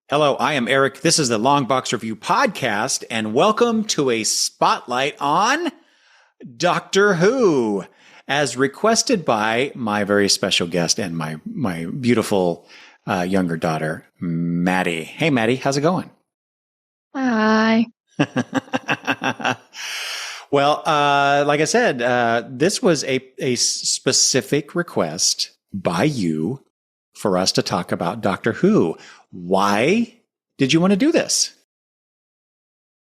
Hello, I am Eric. This is the Long Box Review podcast, and welcome to a spotlight on Doctor Who, as requested by my very special guest and my beautiful younger daughter, Maddie. Hey, Maddie, how's it going? Hi. Well, like I said, this was a specific request by you for us to talk about Doctor Who. Why did you want to do this?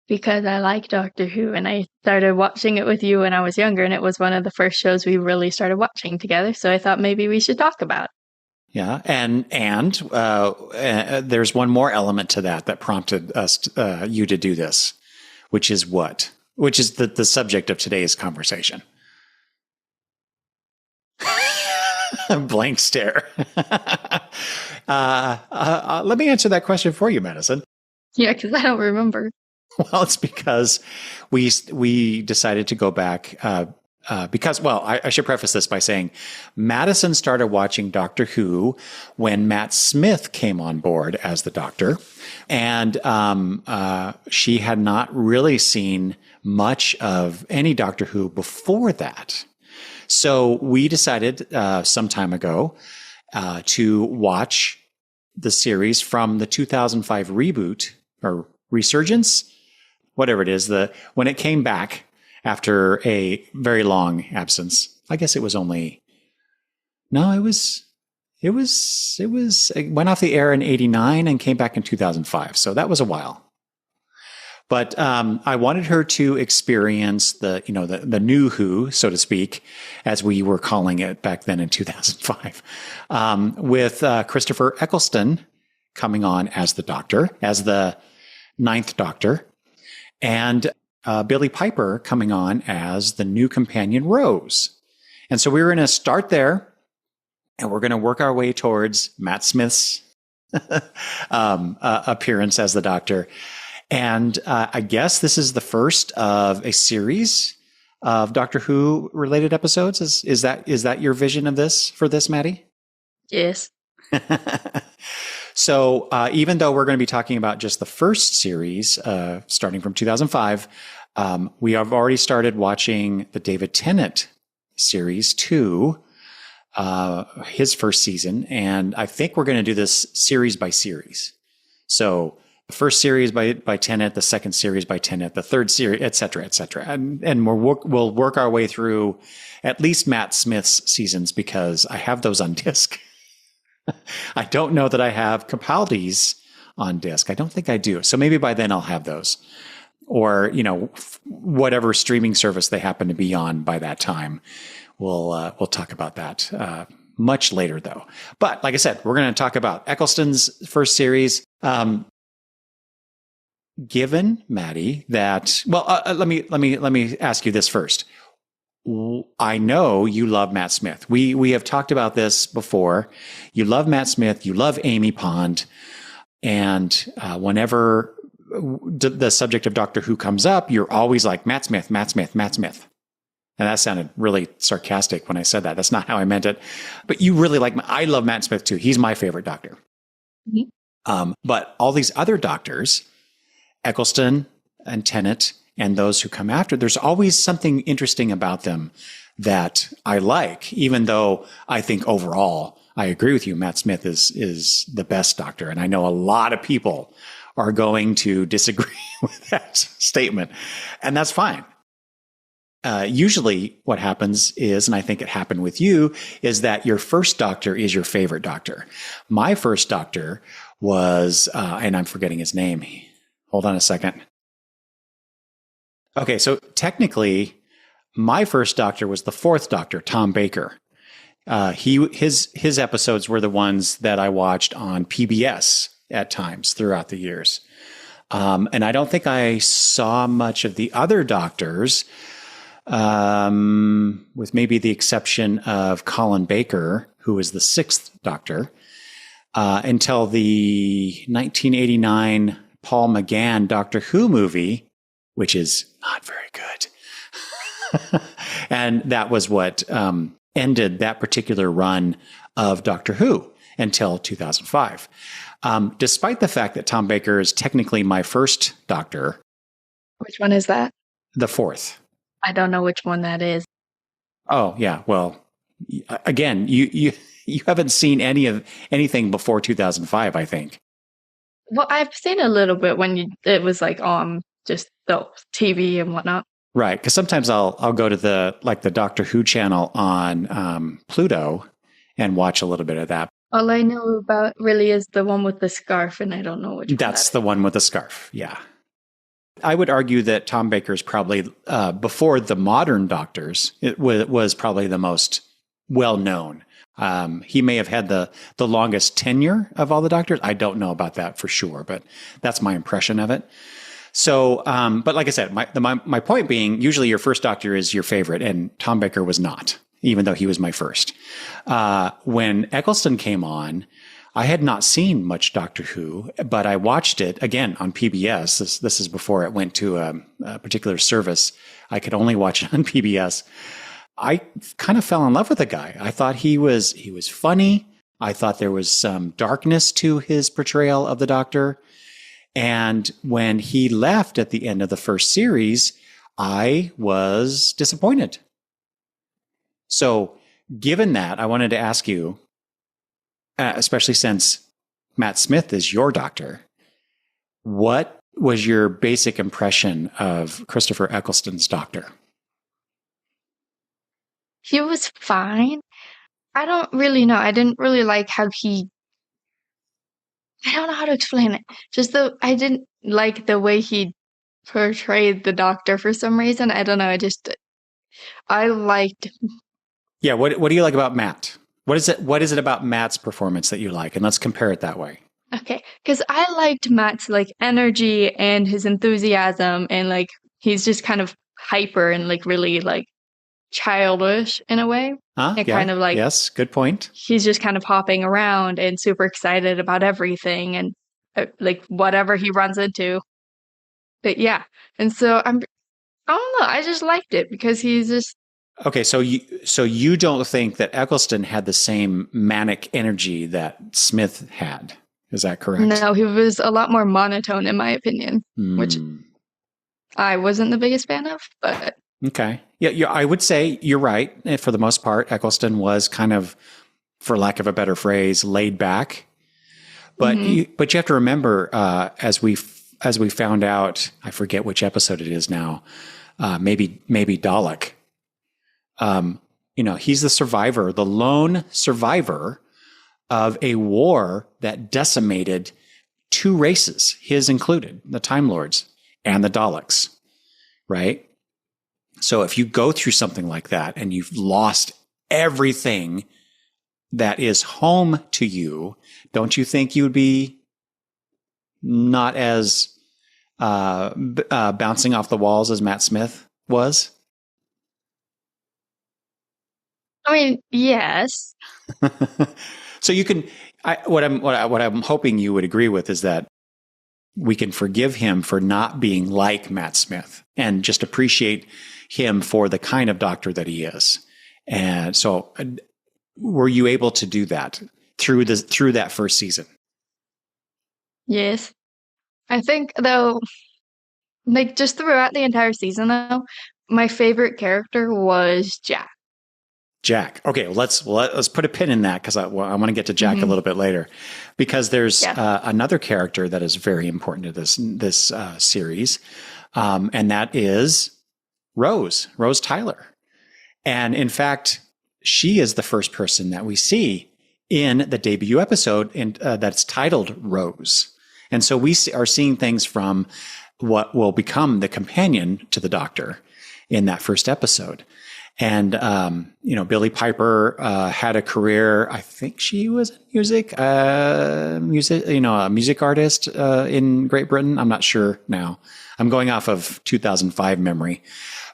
Because I like Doctor Who, and I started watching it with you when I was younger, and it was one of the first shows we really started watching together, so I thought maybe we should talk about it. Yeah, and there's one more element to that prompted us you to do this, which is what? Which is the subject of today's conversation. Blank stare. Let me answer that question for you, Madison. Yeah, because I don't remember. Well, it's because we decided to go back because, well, I should preface this by saying Madison started watching Doctor Who when Matt Smith came on board as the Doctor, and she had not really seen much of any Doctor Who before that. So we decided some time ago to watch the series from the 2005 reboot or resurgence, whatever it is, when it came back after a very long absence. I guess it was only, no, it went off the air in 89 and came back in 2005. So that was a while. But I wanted her to experience the new Who, so to speak, as we were calling it back then in 2005, with Christopher Eccleston coming on as the Doctor, as the ninth Doctor, and Billie Piper coming on as the new companion Rose. And so we were going to start there, and we're going to work our way towards Matt Smith's appearance as the Doctor. And I guess this is the first of a series of Doctor Who related episodes. Is that your vision of this for this, Maddie? Yes. So even though we're going to be talking about just the first series, starting from 2005, we have already started watching the David Tennant series 2, his first season, and I think we're going to do this series by series. So the first series by Tennant, the second series by Tennant, the third series, et cetera, and we'll work our way through at least Matt Smith's seasons because I have those on disc. I don't know that I have Capaldi's on disc. I don't think I do. So maybe by then I'll have those, or whatever streaming service they happen to be on by that time. We'll talk about that much later, though. But like I said, we're going to talk about Eccleston's first series. Given, Maddie, that, well, let me ask you this first. I know you love Matt Smith. We have talked about this before. You love Matt Smith. You love Amy Pond. And whenever the subject of Doctor Who comes up, you're always like, Matt Smith, Matt Smith, Matt Smith. And that sounded really sarcastic when I said that. That's not how I meant it. But you really like, I love Matt Smith too. He's my favorite Doctor. Mm-hmm. But all these other Doctors, Eccleston and Tennant and those who come after, there's always something interesting about them that I like, even though I think overall, I agree with you, Matt Smith is the best Doctor. And I know a lot of people are going to disagree with that statement, and that's fine. Usually what happens is, and I think it happened with you, is that your first Doctor is your favorite Doctor. My first Doctor was, and I'm forgetting his name. Hold on a second. Okay, so technically, my first Doctor was the fourth Doctor, Tom Baker. His episodes were the ones that I watched on PBS at times throughout the years. And I don't think I saw much of the other Doctors, with maybe the exception of Colin Baker, who was the sixth Doctor, until the 1989 Paul McGann Doctor Who movie, which is not very good. And that was what ended that particular run of Doctor Who. until 2005. Despite the fact that Tom Baker is technically my first Doctor. Which one is that? The fourth. I don't know which one that is. Oh, yeah. Well, again, you haven't seen anything before 2005, I think. Well, I've seen a little bit when it was like on just the TV and whatnot. Right, because sometimes I'll go to the Doctor Who channel on Pluto and watch a little bit of that. All I know about really is the one with the scarf, and I don't know which one. That's the one with the scarf. Yeah, I would argue that Tom Baker's probably before the modern Doctors, it was probably the most well known. He may have had the longest tenure of all the Doctors. I don't know about that for sure, but that's my impression of it. So, but like I said, my point being, usually your first Doctor is your favorite, and Tom Baker was not, even though he was my first. When Eccleston came on, I had not seen much Doctor Who, but I watched it again on PBS. This is before it went to a particular service. I could only watch it on PBS. I kind of fell in love with the guy. I thought he was funny. I thought there was some darkness to his portrayal of the Doctor. And when he left at the end of the first series, I was disappointed. So given that, I wanted to ask you, especially since Matt Smith is your Doctor, what was your basic impression of Christopher Eccleston's Doctor? He was fine. I don't really know. I didn't really like how I don't know how to explain it. Just I didn't like the way he portrayed the Doctor for some reason. I don't know. I liked. Yeah. What do you like about Matt? What is it about Matt's performance that you like? And let's compare it that way. Okay. Because I liked Matt's energy and his enthusiasm, and he's just kind of hyper and really childish in a way. Yeah, kind of yes, good point. He's just kind of hopping around and super excited about everything and whatever he runs into. But yeah, and so I don't know. I just liked it because he's just okay. So you don't think that Eccleston had the same manic energy that Smith had? Is that correct? No, he was a lot more monotone, in my opinion, which I wasn't the biggest fan of, but. Okay. Yeah, I would say you're right. For the most part, Eccleston was kind of, for lack of a better phrase, laid back. But you have to remember, as we found out, I forget which episode it is now, maybe Dalek. He's the survivor, the lone survivor of a war that decimated two races, his included, the Time Lords and the Daleks, right? So if you go through something like that and you've lost everything that is home to you, don't you think you would be not as bouncing off the walls as Matt Smith was? I mean, yes. So you can. What I'm hoping you would agree with is that we can forgive him for not being like Matt Smith and just appreciate him for the kind of Doctor that he is. And so, were you able to do that through that first season? Yes, I think though, just throughout the entire season, though, my favorite character was Jack. Jack. Okay, well, let's put a pin in that because I want to get to Jack a little bit later, because there's another character that is very important to this series, and that is Rose Tyler. And in fact, she is the first person that we see in the debut episode that's titled Rose. And so we are seeing things from what will become the companion to the Doctor in that first episode. And, Billie Piper had a career. I think she was in music, a music artist in Great Britain. I'm not sure now. I'm going off of 2005 memory.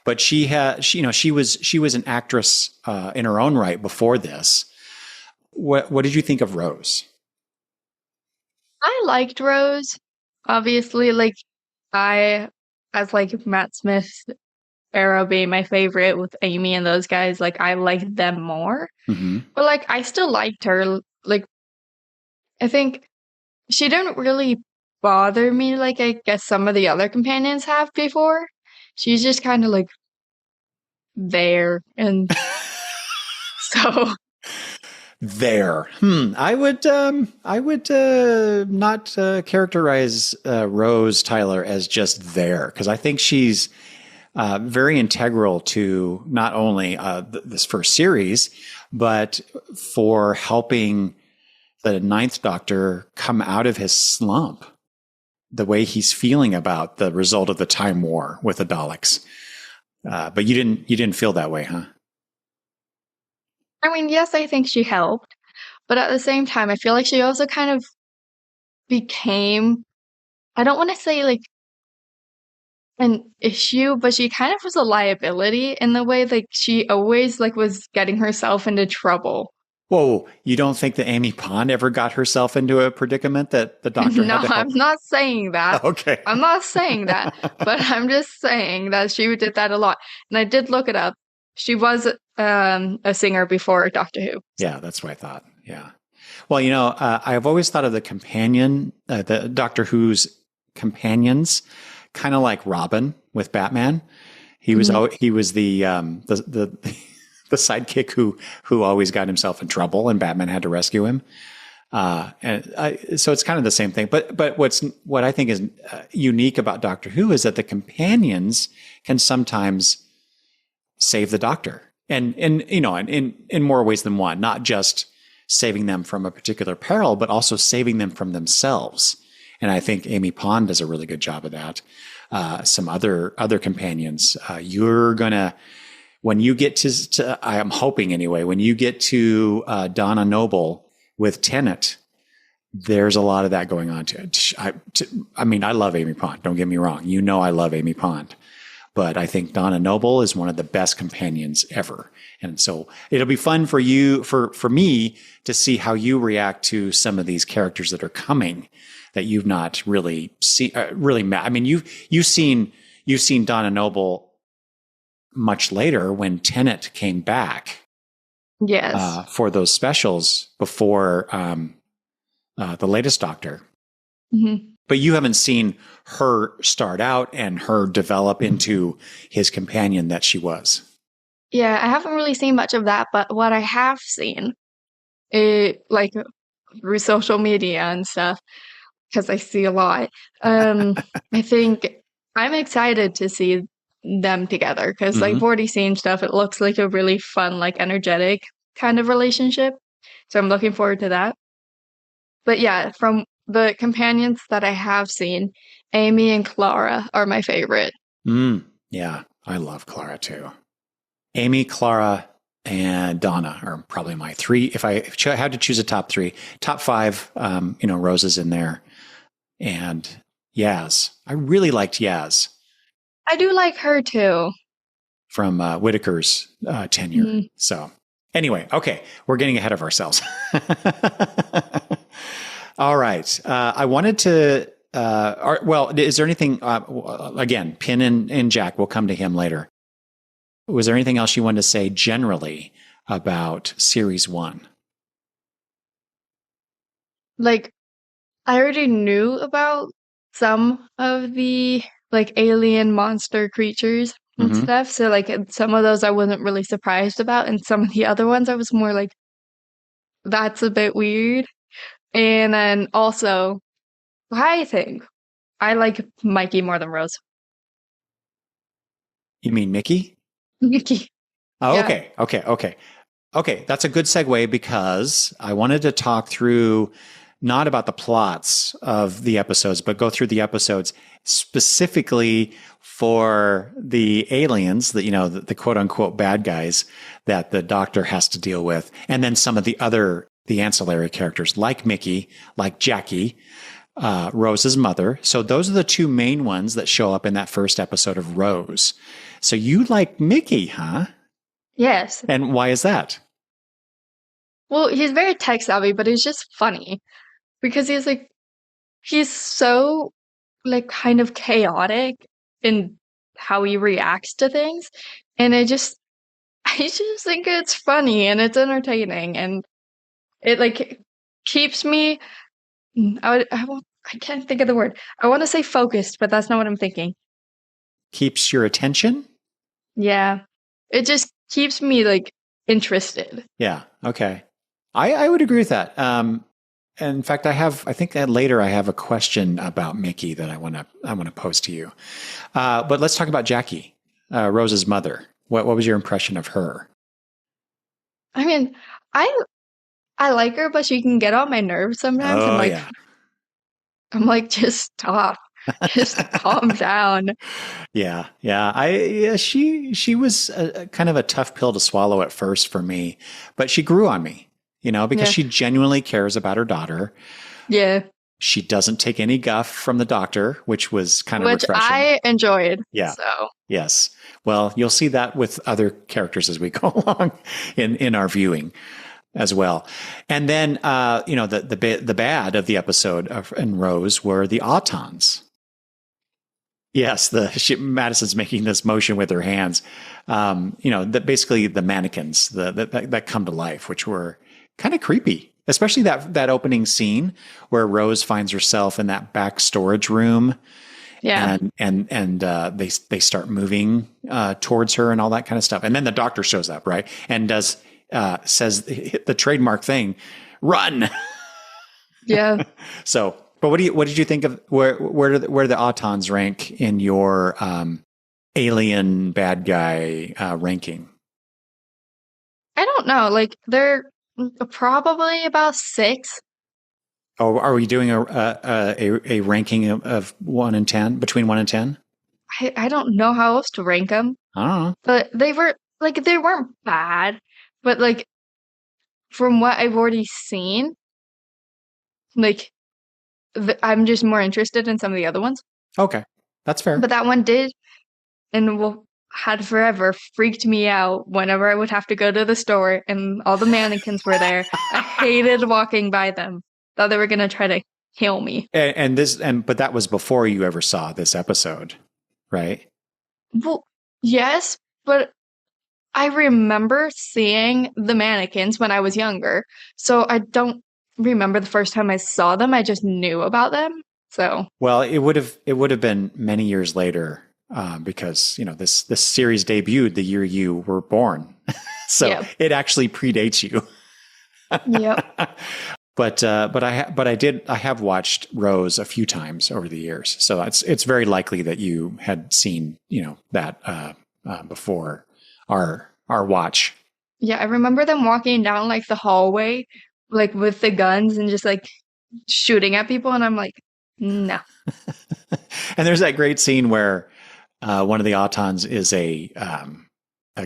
But she was an actress in her own right before this. What did you think of Rose? I liked Rose. Obviously, as Matt Smith's era being my favorite with Amy and those guys, I liked them more. Mm-hmm. But I still liked her. I think she didn't really bother me like I guess some of the other companions have before. She's just kind of like there. And so, There. I would not characterize Rose Tyler as just there because I think she's very integral to not only this first series, but for helping the Ninth Doctor come out of his slump. The way he's feeling about the result of the Time War with the Daleks. But you didn't feel that way, huh? I mean, yes, I think she helped, but at the same time, I feel like she also kind of became, I don't want to say like an issue, but she kind of was a liability in the way like she always like was getting herself into trouble. Whoa, you don't think that Amy Pond ever got herself into a predicament that the Doctor No, had to I'm help? not saying that. Okay. I'm not saying that, but I'm just saying that she did that a lot. And I did look it up. She was a singer before Doctor Who. Yeah, that's what I thought. Yeah. Well, I've always thought of the Doctor Who's companions, kind of like Robin with Batman. He was he was the sidekick who always got himself in trouble, and Batman had to rescue him. So it's kind of the same thing. But what I think is unique about Doctor Who is that the companions can sometimes save the Doctor, and in more ways than one. Not just saving them from a particular peril, but also saving them from themselves. And I think Amy Pond does a really good job of that. Some other companions, you're gonna. When you get to, I am hoping anyway, when you get to Donna Noble with Tennant, there's a lot of that going on too. I mean, I love Amy Pond. Don't get me wrong. I love Amy Pond. But I think Donna Noble is one of the best companions ever. And so it'll be fun for me to see how you react to some of these characters that are coming that you've not really seen, I mean, you've seen Donna Noble much later when Tennant came back. Yes. For those specials before the latest Doctor. Mm-hmm. But you haven't seen her start out and her develop into his companion that she was. Yeah, I haven't really seen much of that, but what I have seen, like through social media and stuff, because I see a lot. I think I'm excited to see them together because like I've already seen stuff. It looks like a really fun, like energetic kind of relationship. So I'm looking forward to that. But yeah, from the companions that I have seen, Amy and Clara are my favorite. Yeah, I love Clara too. Amy, Clara, and Donna are probably my three. If I had to choose a top three, top five, Rose is in there. And Yaz. I really liked Yaz. I do like her too. From Whitaker's tenure. So anyway, okay, we're getting ahead of ourselves. All right. I wanted to, is there anything, again, Pin and Jack, we'll come to him later. Was there anything else you wanted to say generally about series 1? Like, I already knew about some of the like alien monster creatures and stuff. So like some of those I wasn't really surprised about, and some of the other ones I was more like, that's a bit weird. And then also, I think I like Mikey more than Rose. You mean Mickey? Mickey. Oh, Yeah. Okay. That's a good segue because I wanted to talk through not about the plots of the episodes, but go through the episodes specifically for the aliens that, the quote unquote bad guys that the Doctor has to deal with. And then some of the ancillary characters like Mickey, like Jackie, Rose's mother. So those are the two main ones that show up in that first episode of Rose. So you like Mickey, huh? Yes. And why is that? Well, he's very tech savvy, but he's just funny because he's so like kind of chaotic in how he reacts to things. And I just think it's funny and it's entertaining and it like keeps me I can't think of the word. I want to say focused, but that's not what I'm thinking. Keeps your attention? Yeah. It just keeps me like interested. Yeah. Okay. I would agree with that. In fact, I think that later I have a question about Mickey that I want to pose to you. But let's talk about Jackie, Rose's mother. What was your impression of her? I mean, I I like her, but she can get on my nerves sometimes. Oh yeah. I'm like, just stop. Just calm down. Yeah. Yeah. She was a kind of a tough pill to swallow at first for me, but she grew on me, because Yeah. she genuinely cares about her daughter. Yeah. She doesn't take any guff from the doctor, which was kind of Which refreshing. I enjoyed. Yeah. So Yes. Well, you'll see that with other characters as we go along in our viewing as well. And then, the bad of the episode in Rose were the Autons. Yes, Madison's making this motion with her hands. Basically the mannequins that come to life, which were kind of creepy, especially that opening scene where Rose finds herself in that back storage room. yeah. And they start moving towards her and all that kind of stuff. And then the doctor shows up, right? And says the trademark thing, run. Yeah. So, but what did you think of where the Autons rank in your alien bad guy ranking? I don't know. Like they're probably about 6. Oh, are we doing a ranking of 1 and 10, between 1 and 10? I don't know how else to rank them, I don't know. but they weren't bad, but like from what I've already seen, like I'm just more interested in some of the other ones. Okay, that's fair. But that one did, and had forever freaked me out whenever I would have to go to the store and all the mannequins were there. I hated walking by them. Thought they were gonna try to kill me. But that was before you ever saw this episode, right? Well, yes, but I remember seeing the mannequins when I was younger, so I don't remember the first time I saw them. I just knew about them. So, Well, it would have been many years later because this series debuted the year you were born, so yeah. it actually predates you. Yep. But I have watched Rose a few times over the years, so it's very likely that you had seen that before our watch. Yeah, I remember them walking down like the hallway, like with the guns and just like shooting at people, and I'm like, no. And there's that great scene where one of the Autons is a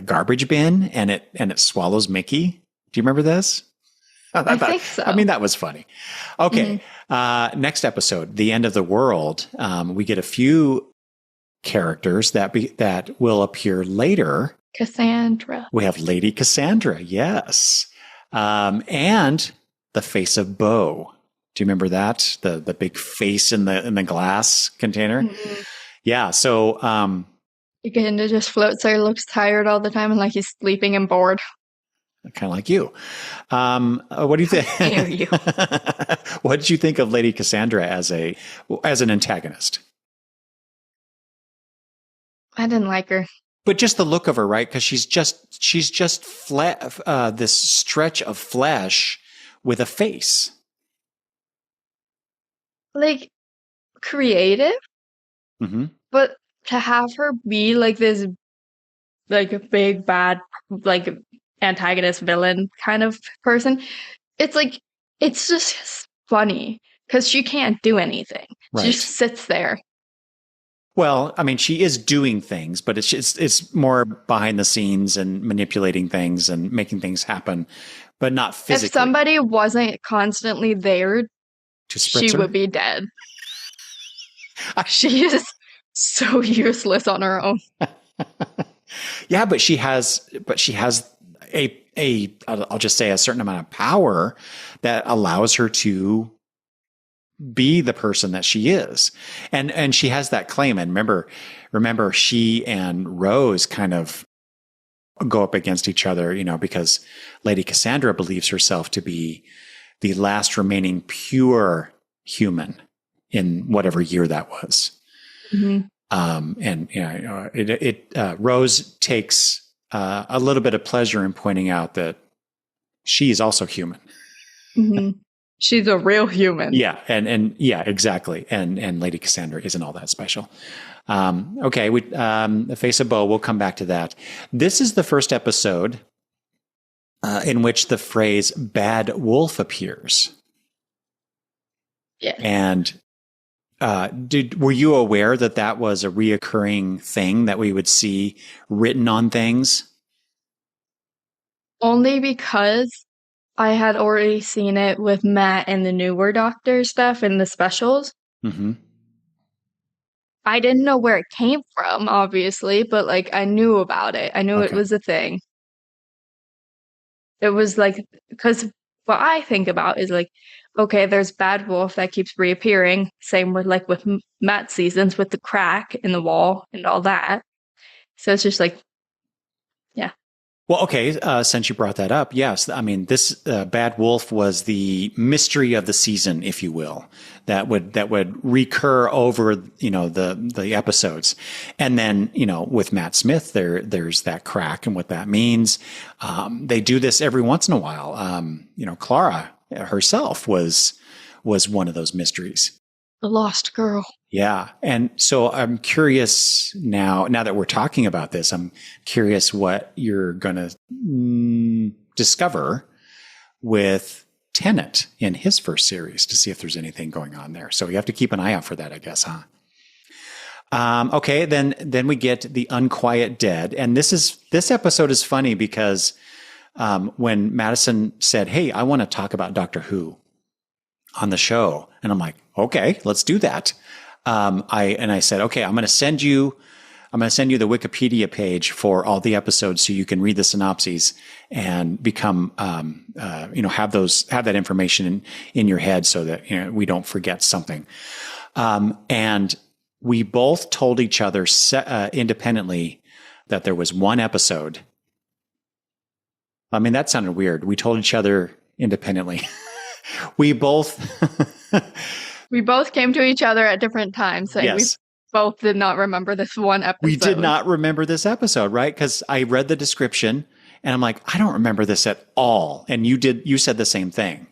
garbage bin, and it swallows Mickey. Do you remember this? I think so. I mean, that was funny. Okay. Mm-hmm. Next episode, The End of the World. We get a few characters that will appear later. Cassandra. We have Lady Cassandra. Yes. And the face of Bo. Do you remember that? The big face in the glass container? Mm-hmm. Yeah. So, again, it just floats there, looks tired all the time and like he's sleeping and bored. Kind of like you. What do you think? How dare you? What did you think of Lady Cassandra as an antagonist? I didn't like her. But just the look of her, right? Because she's just this stretch of flesh with a face. Like creative, but to have her be like this, like a big bad, like antagonist villain kind of person, it's just funny because she can't do anything. Right. She just sits there. Well, I mean, she is doing things, but it's more behind the scenes and manipulating things and making things happen, but not physically. If somebody wasn't constantly there, she would be dead. She is so useless on her own. Yeah, but she has I'll just say a certain amount of power that allows her to be the person that she is. And she has that claim. And remember she and Rose kind of go up against each other, because Lady Cassandra believes herself to be the last remaining pure human in whatever year that was. Mm-hmm. And Rose takes a little bit of pleasure in pointing out that she is also human. Mm-hmm. She's a real human. Yeah, and yeah, exactly. And Lady Cassandra isn't all that special. Okay, the Face of Bo. We'll come back to that. This is the first episode in which the phrase "bad wolf" appears. Yeah. And were you aware that that was a reoccurring thing that we would see written on things? Only because I had already seen it with Matt and the newer Doctor stuff in the specials. Mm-hmm. I didn't know where it came from, obviously, but like I knew about it. I knew it Okay. was a thing. It was like, because what I think about is like, okay, there's Bad Wolf that keeps reappearing. Same with like with Matt's seasons with the crack in the wall and all that. So it's just like, yeah. Well, okay. Since you brought that up, yes. I mean, this Bad Wolf was the mystery of the season, if you will, that would recur over the episodes, and then with Matt Smith, there's that crack and what that means. They do this every once in a while. Clara herself was one of those mysteries. The Lost Girl. Yeah. And so I'm curious now that we're talking about this, I'm curious what you're going to discover with Tennant in his first series to see if there's anything going on there. So you have to keep an eye out for that, I guess, huh? Okay. Then we get the Unquiet Dead. And this episode is funny because when Madison said, "Hey, I want to talk about Doctor Who on the show," and I'm like, "Okay, let's do that." I said, "Okay, I'm going to send you the Wikipedia page for all the episodes so you can read the synopses and become, have that information in your head so that we don't forget something." And we both told each other independently that there was one episode. I mean, that sounded weird. We told each other independently. We both came to each other at different times saying we both did not remember this one episode. We did not remember this episode, right? Because I read the description and I'm like, I don't remember this at all. And you said the same thing.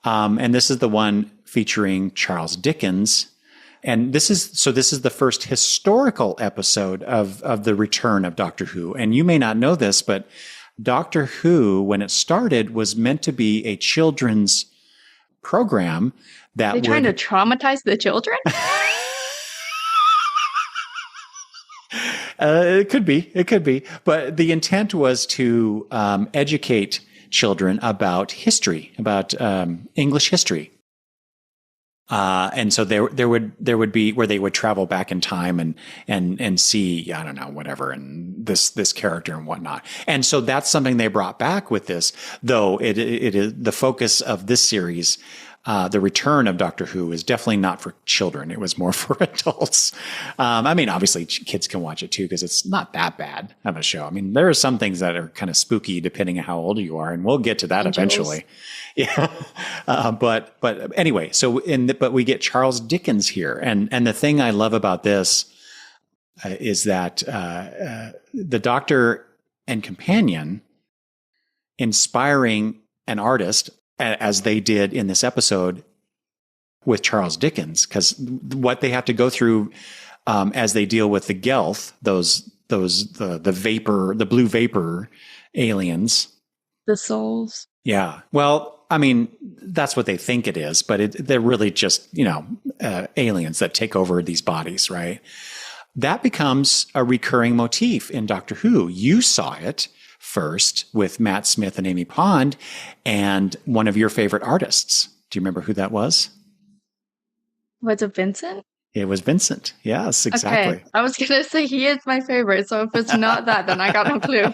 And this is the one featuring Charles Dickens. And this is the first historical episode of the return of Doctor Who. And you may not know this, but Doctor Who, when it started, was meant to be a children's program that Are they trying to traumatize the children? It could be. But the intent was to educate children about history, about English history. And so there would be where they would travel back in time and see, I don't know, whatever, and this character and whatnot. And so that's something they brought back with this, though it is the focus of this series. The return of Doctor Who is definitely not for children. It was more for adults. I mean, obviously kids can watch it too, because it's not that bad of a show. I mean, there are some things that are kind of spooky depending on how old you are, and we'll get to that eventually. Yeah. But anyway, but we get Charles Dickens here. And the thing I love about this is that the Doctor and companion inspiring an artist, as they did in this episode with Charles Dickens, because what they have to go through as they deal with the Gelth, the vapor, the blue vapor aliens, the souls. Yeah. Well, I mean, that's what they think it is, but they're really just aliens that take over these bodies, right? That becomes a recurring motif in Doctor Who. You saw it first with Matt Smith and Amy Pond and one of your favorite artists. Do you remember who that was? Was it Vincent? It was Vincent. Yes, exactly. Okay. I was going to say he is my favorite. So if it's not that, then I got no clue.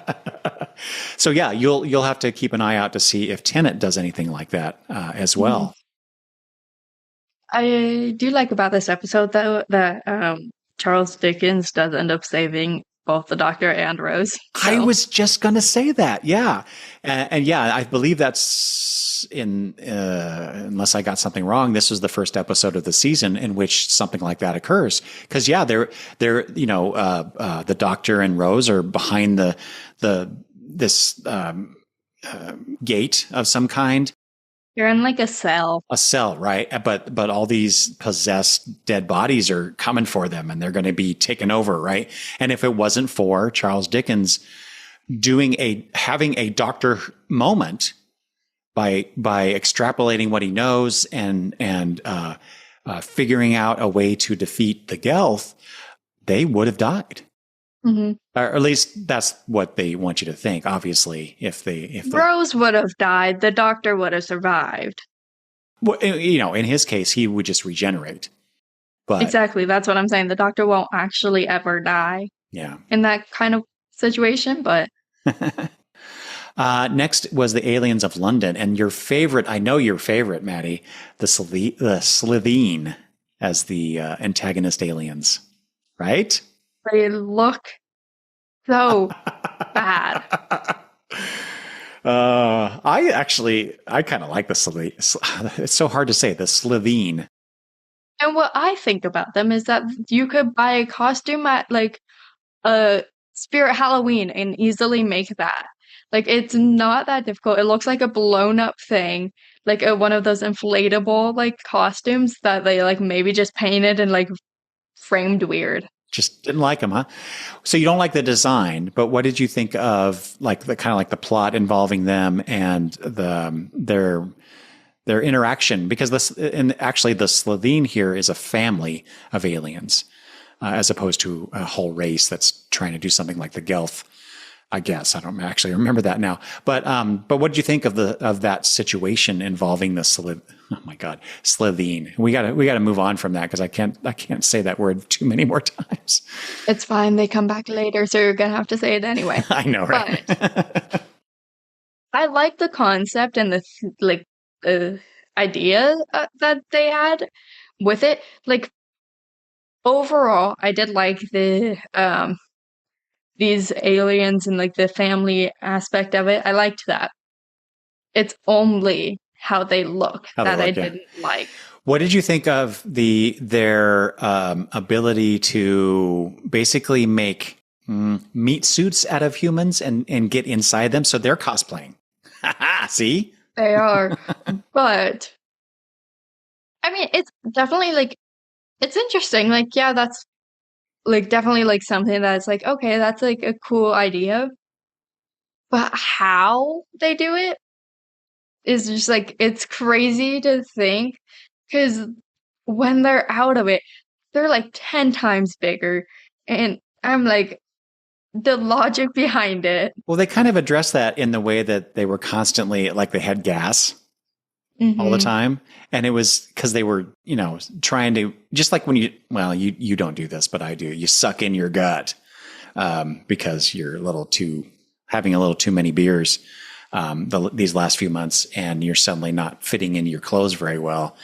So yeah, you'll have to keep an eye out to see if Tennant does anything like that as well. I do like about this episode, though, that Charles Dickens does end up saving both the Doctor and Rose. So. I was just going to say that. Yeah. And yeah, I believe that's unless I got something wrong, this was the first episode of the season in which something like that occurs. Because they're the Doctor and Rose are behind this gate of some kind. You're in like a cell. A cell, right? But all these possessed dead bodies are coming for them, and they're going to be taken over, right? And if it wasn't for Charles Dickens having a Doctor moment by extrapolating what he knows and figuring out a way to defeat the Gelth, they would have died. Mm-hmm. Or at least that's what they want you to think. Obviously, if Rose would have died, the Doctor would have survived. Well, in his case, he would just regenerate. But exactly, that's what I'm saying. The Doctor won't actually ever die. Yeah. In that kind of situation, but next was the Aliens of London, and your favorite. I know your favorite, Maddie, the Slitheen as the antagonist aliens, right? They look so bad. I kind of like the Slitheen. It's so hard to say, the Slitheen. And what I think about them is that you could buy a costume at like a Spirit Halloween and easily make that. Like, it's not that difficult. It looks like a blown up thing, like one of those inflatable like costumes that they like maybe just painted and like framed weird. Just didn't like them, huh? So you don't like the design, but what did you think of like the kind of like the plot involving them and their interaction? Because actually the Slitheen here is a family of aliens, as opposed to a whole race that's trying to do something like the Gelth. I guess I don't actually remember that now, but what did you think of that situation involving the Slitheen? We gotta move on from that because I can't say that word too many more times. It's fine. They come back later, so you're gonna have to say it anyway. I know, right? But I like the concept and the idea that they had with it. Like overall, I did like the these aliens and like the family aspect of it. I liked that. It's only how they look that I didn't like. What did you think of their ability to basically make meat suits out of humans and get inside them? So they're cosplaying. See? They are. But I mean, it's definitely like, it's interesting. Like, yeah, that's like definitely like something that's like, okay, that's like a cool idea. But how they do it is just like, it's crazy to think because when they're out of it, they're like 10 times bigger. And I'm like, the logic behind it. Well, they kind of address that in the way that they were constantly like they had gas all the time. And it was because they were, trying to, just like when you don't do this, but I do. You suck in your gut because you're having a little too many beers these last few months, and you're suddenly not fitting into your clothes very well.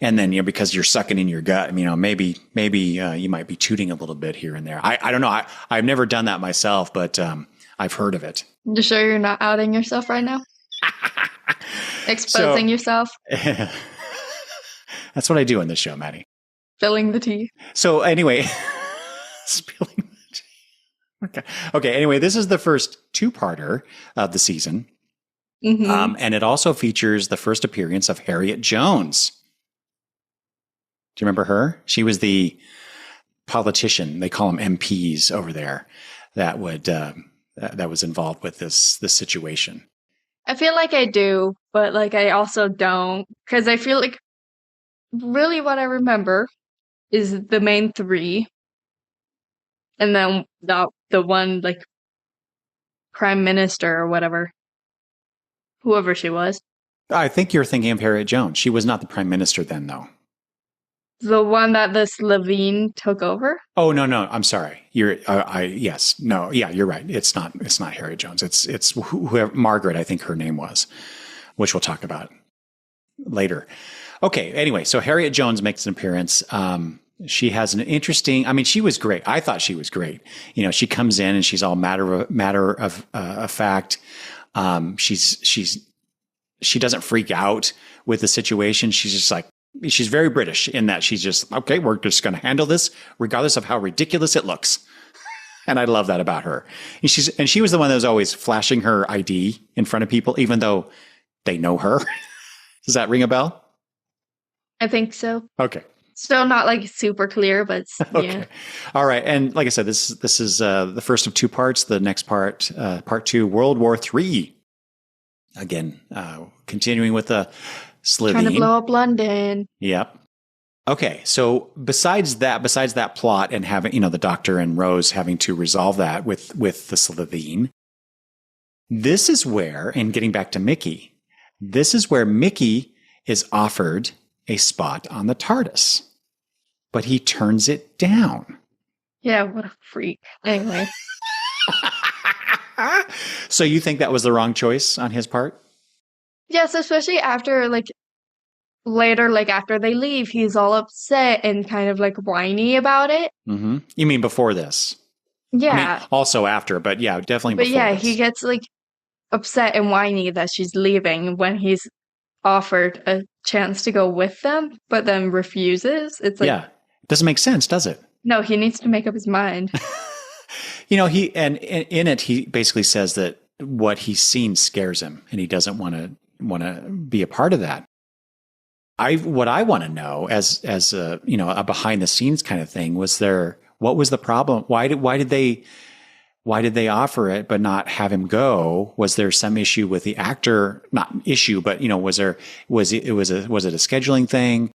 And then, because you're sucking in your gut, maybe you might be tooting a little bit here and there. I don't know. I've never done that myself, but I've heard of it. You sure you're not outing yourself right now? Exposing yourself? That's what I do in this show, Maddie. Spilling the tea. So anyway, spilling the tea. Okay. Anyway, this is the first two-parter of the season. And it also features the first appearance of Harriet Jones. Do you remember her? She was the politician. They call them MPs over there that was involved with this situation. I feel like I do, but like I also don't, because I feel like really what I remember is the main three, and then the one like prime minister or whatever, whoever she was. I think you're thinking of Harriet Jones. She was not the prime minister then, though. The one that the Slitheen took over? Oh, no. I'm sorry. Yes. No. Yeah, you're right. It's not Harriet Jones. It's whoever, Margaret, I think her name was, which we'll talk about later. Okay. Anyway, so Harriet Jones makes an appearance. She has an interesting, she was great. I thought she was great. She comes in and she's all matter of fact. She's she doesn't freak out with the situation. She's just like, she's very British in that she's just, okay, we're just going to handle this regardless of how ridiculous it looks. And I love that about her. And she was the one that was always flashing her ID in front of people, even though they know her. Does that ring a bell? I think so. Okay. Still not like super clear, but yeah. Okay. All right. And like I said, this is the first of two parts. The next part, part two, World War III. Again, continuing with the Slitheen. Trying to blow up London. Yep. Okay. So besides that plot and having, the Doctor and Rose having to resolve that with the Slitheen, this is where, and getting back to Mickey, this is where Mickey is offered a spot on the TARDIS, but he turns it down. Yeah, what a freak. Anyway. So you think that was the wrong choice on his part? Yes, especially after later, after they leave, he's all upset and kind of whiny about it. Mm-hmm. You mean before this? Yeah. I mean, also after, but yeah, definitely but before yeah, this. he gets upset and whiny that she's leaving when he's offered a chance to go with them, but then refuses. It's yeah, it doesn't make sense, does it? No, he needs to make up his mind. He and in it he basically says that what he's seen scares him, and he doesn't want to be a part of that. What I want to know as a behind the scenes kind of thing what was the problem? Why did they offer it but not have him go? Was there some issue with the actor? Not issue, but was it a scheduling thing?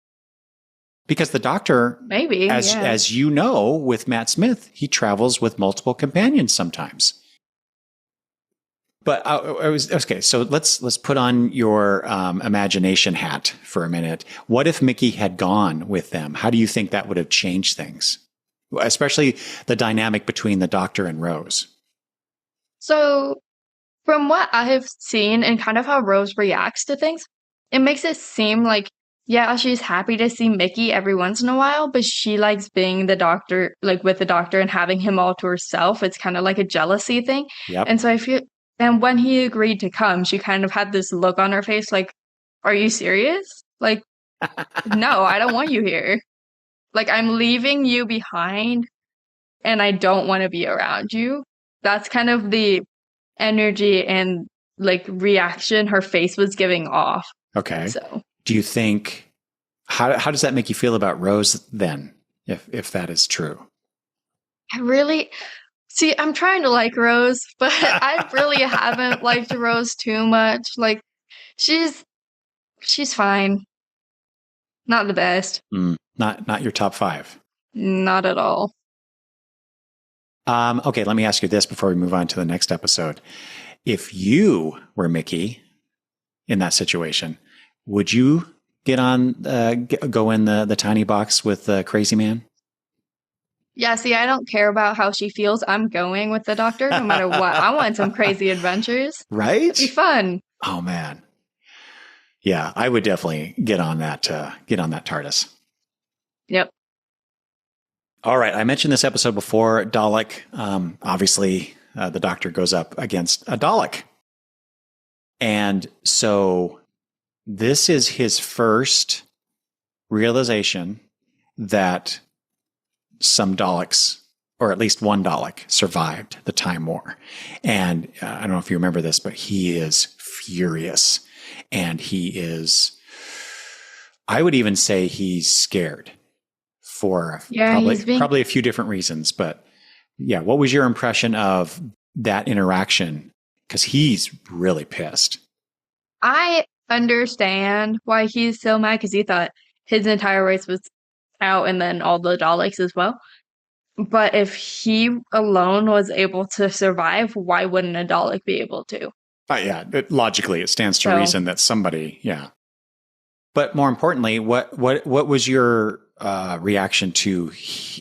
Because the Doctor, maybe, as you know, with Matt Smith, he travels with multiple companions sometimes. But I was okay. So let's put on your imagination hat for a minute. What if Mickey had gone with them? How do you think that would have changed things, especially the dynamic between the Doctor and Rose? So, from what I have seen and kind of how Rose reacts to things, it makes it seem like, yeah, she's happy to see Mickey every once in a while, but she likes being the Doctor, with the Doctor and having him all to herself. It's kind of like a jealousy thing. Yep. And so I feel, and when he agreed to come, she kind of had this look on her face like, are you serious? No, I don't want you here. I'm leaving you behind and I don't want to be around you. That's kind of the energy and reaction her face was giving off. Okay. So do you think, how does that make you feel about Rose then, if that is true? I'm trying to like Rose, but I really haven't liked Rose too much. She's fine. Not the best. Not your top 5. Not at all. Okay, let me ask you this before we move on to the next episode. If you were Mickey in that situation, would you go in the tiny box with the crazy man? Yeah, see, I don't care about how she feels. I'm going with the Doctor no matter what. I want some crazy adventures. Right? It'd be fun. Oh, man. Yeah, I would definitely get on that TARDIS. Yep. All right. I mentioned this episode before, Dalek. Obviously, the Doctor goes up against a Dalek. And so this is his first realization that some Daleks, or at least one Dalek, survived the Time War. And I don't know if you remember this, but he is furious. And he is, I would even say he's scared for probably a few different reasons. But yeah, what was your impression of that interaction? Because he's really pissed. I understand why he's so mad, because he thought his entire race was out and then all the Daleks as well. But if he alone was able to survive, why wouldn't a Dalek be able to? Yeah, logically, it stands to reason that somebody, yeah. But more importantly, what was your reaction to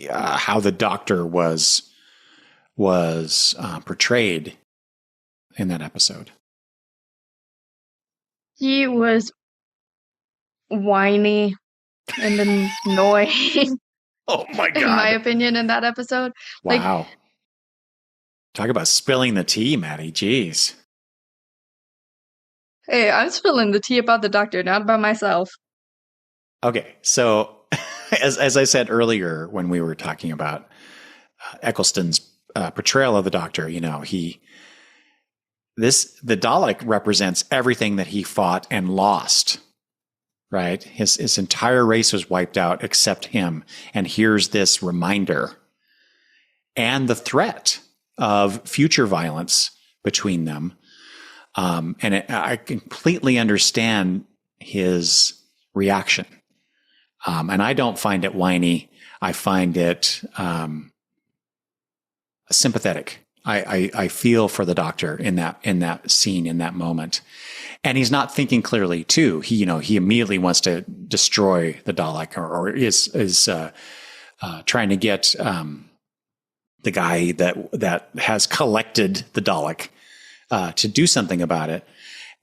how the Doctor was portrayed in that episode? He was whiny and annoying. Oh my God. In my opinion, in that episode. Wow. Talk about spilling the tea, Maddie. Jeez. Hey, I'm spilling the tea about the Doctor, not about myself. Okay, so as I said earlier when we were talking about Eccleston's portrayal of the Doctor, the Dalek represents everything that he fought and lost. Right, his entire race was wiped out except him, and here's this reminder and the threat of future violence between them. I completely understand his reaction. And I don't find it whiny. I find it sympathetic. I feel for the Doctor in that scene, in that moment. And he's not thinking clearly too. He immediately wants to destroy the Dalek or is trying to get the guy that has collected the Dalek to do something about it.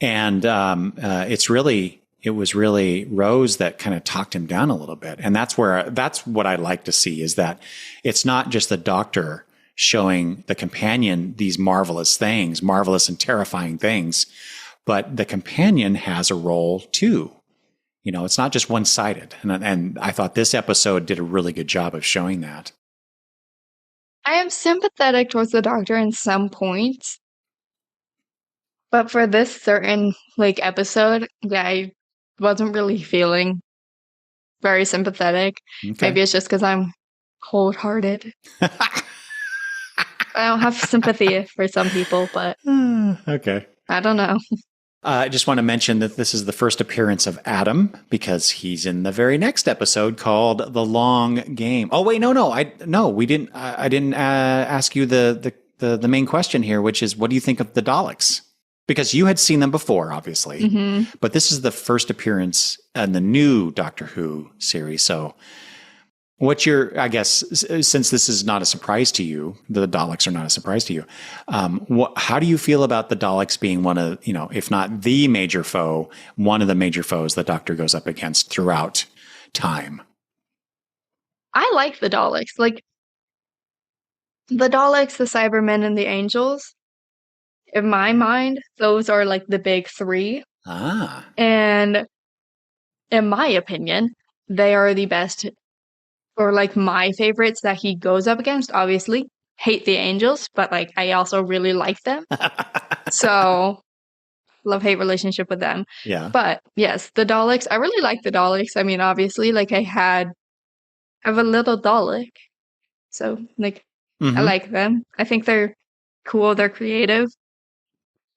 And it was really Rose that kind of talked him down a little bit. And that's what I like to see, is that it's not just the Doctor showing the companion these marvelous and terrifying things, but the companion has a role too. It's not just one-sided. And I thought this episode did a really good job of showing that. I am sympathetic towards the Doctor in some points, but for this certain episode, I wasn't really feeling very sympathetic. Okay. Maybe it's just because I'm cold-hearted. I don't have sympathy for some people, but okay. I don't know. I just want to mention that this is the first appearance of Adam, because he's in the very next episode called The Long Game. Oh, wait, no, we didn't. I didn't ask you the main question here, which is, what do you think of the Daleks? Because you had seen them before, obviously, but this is the first appearance in the new Doctor Who series. So I guess, since this is not a surprise to you, the Daleks are not a surprise to you. How do you feel about the Daleks being one of, if not the major foe, one of the major foes the Doctor goes up against throughout time? I like the Daleks. The Daleks, the Cybermen, and the Angels. In my mind, those are the big three. Ah. And in my opinion, they are the best, or my favorites that he goes up against. Obviously, hate the Angels, but I also really like them. So, love-hate relationship with them. Yeah. But yes, the Daleks, I really like the Daleks. I mean, obviously, I have a little Dalek. So, I like them. I think they're cool, they're creative.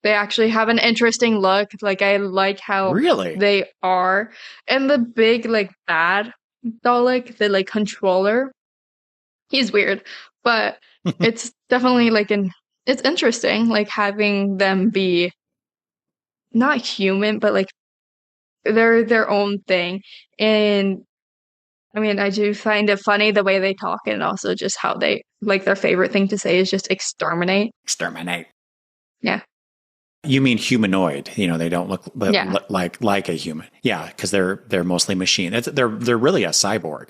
They actually have an interesting look. I like how Really? they are. And the big, bad Dalek, the controller, he's weird. But it's definitely it's interesting, having them be not human, but they're their own thing. And I mean, I do find it funny the way they talk, and also just how they their favorite thing to say is just exterminate. Exterminate. Yeah. You mean humanoid? They don't look Yeah. like a human. Yeah, because they're mostly machine. They're really a cyborg.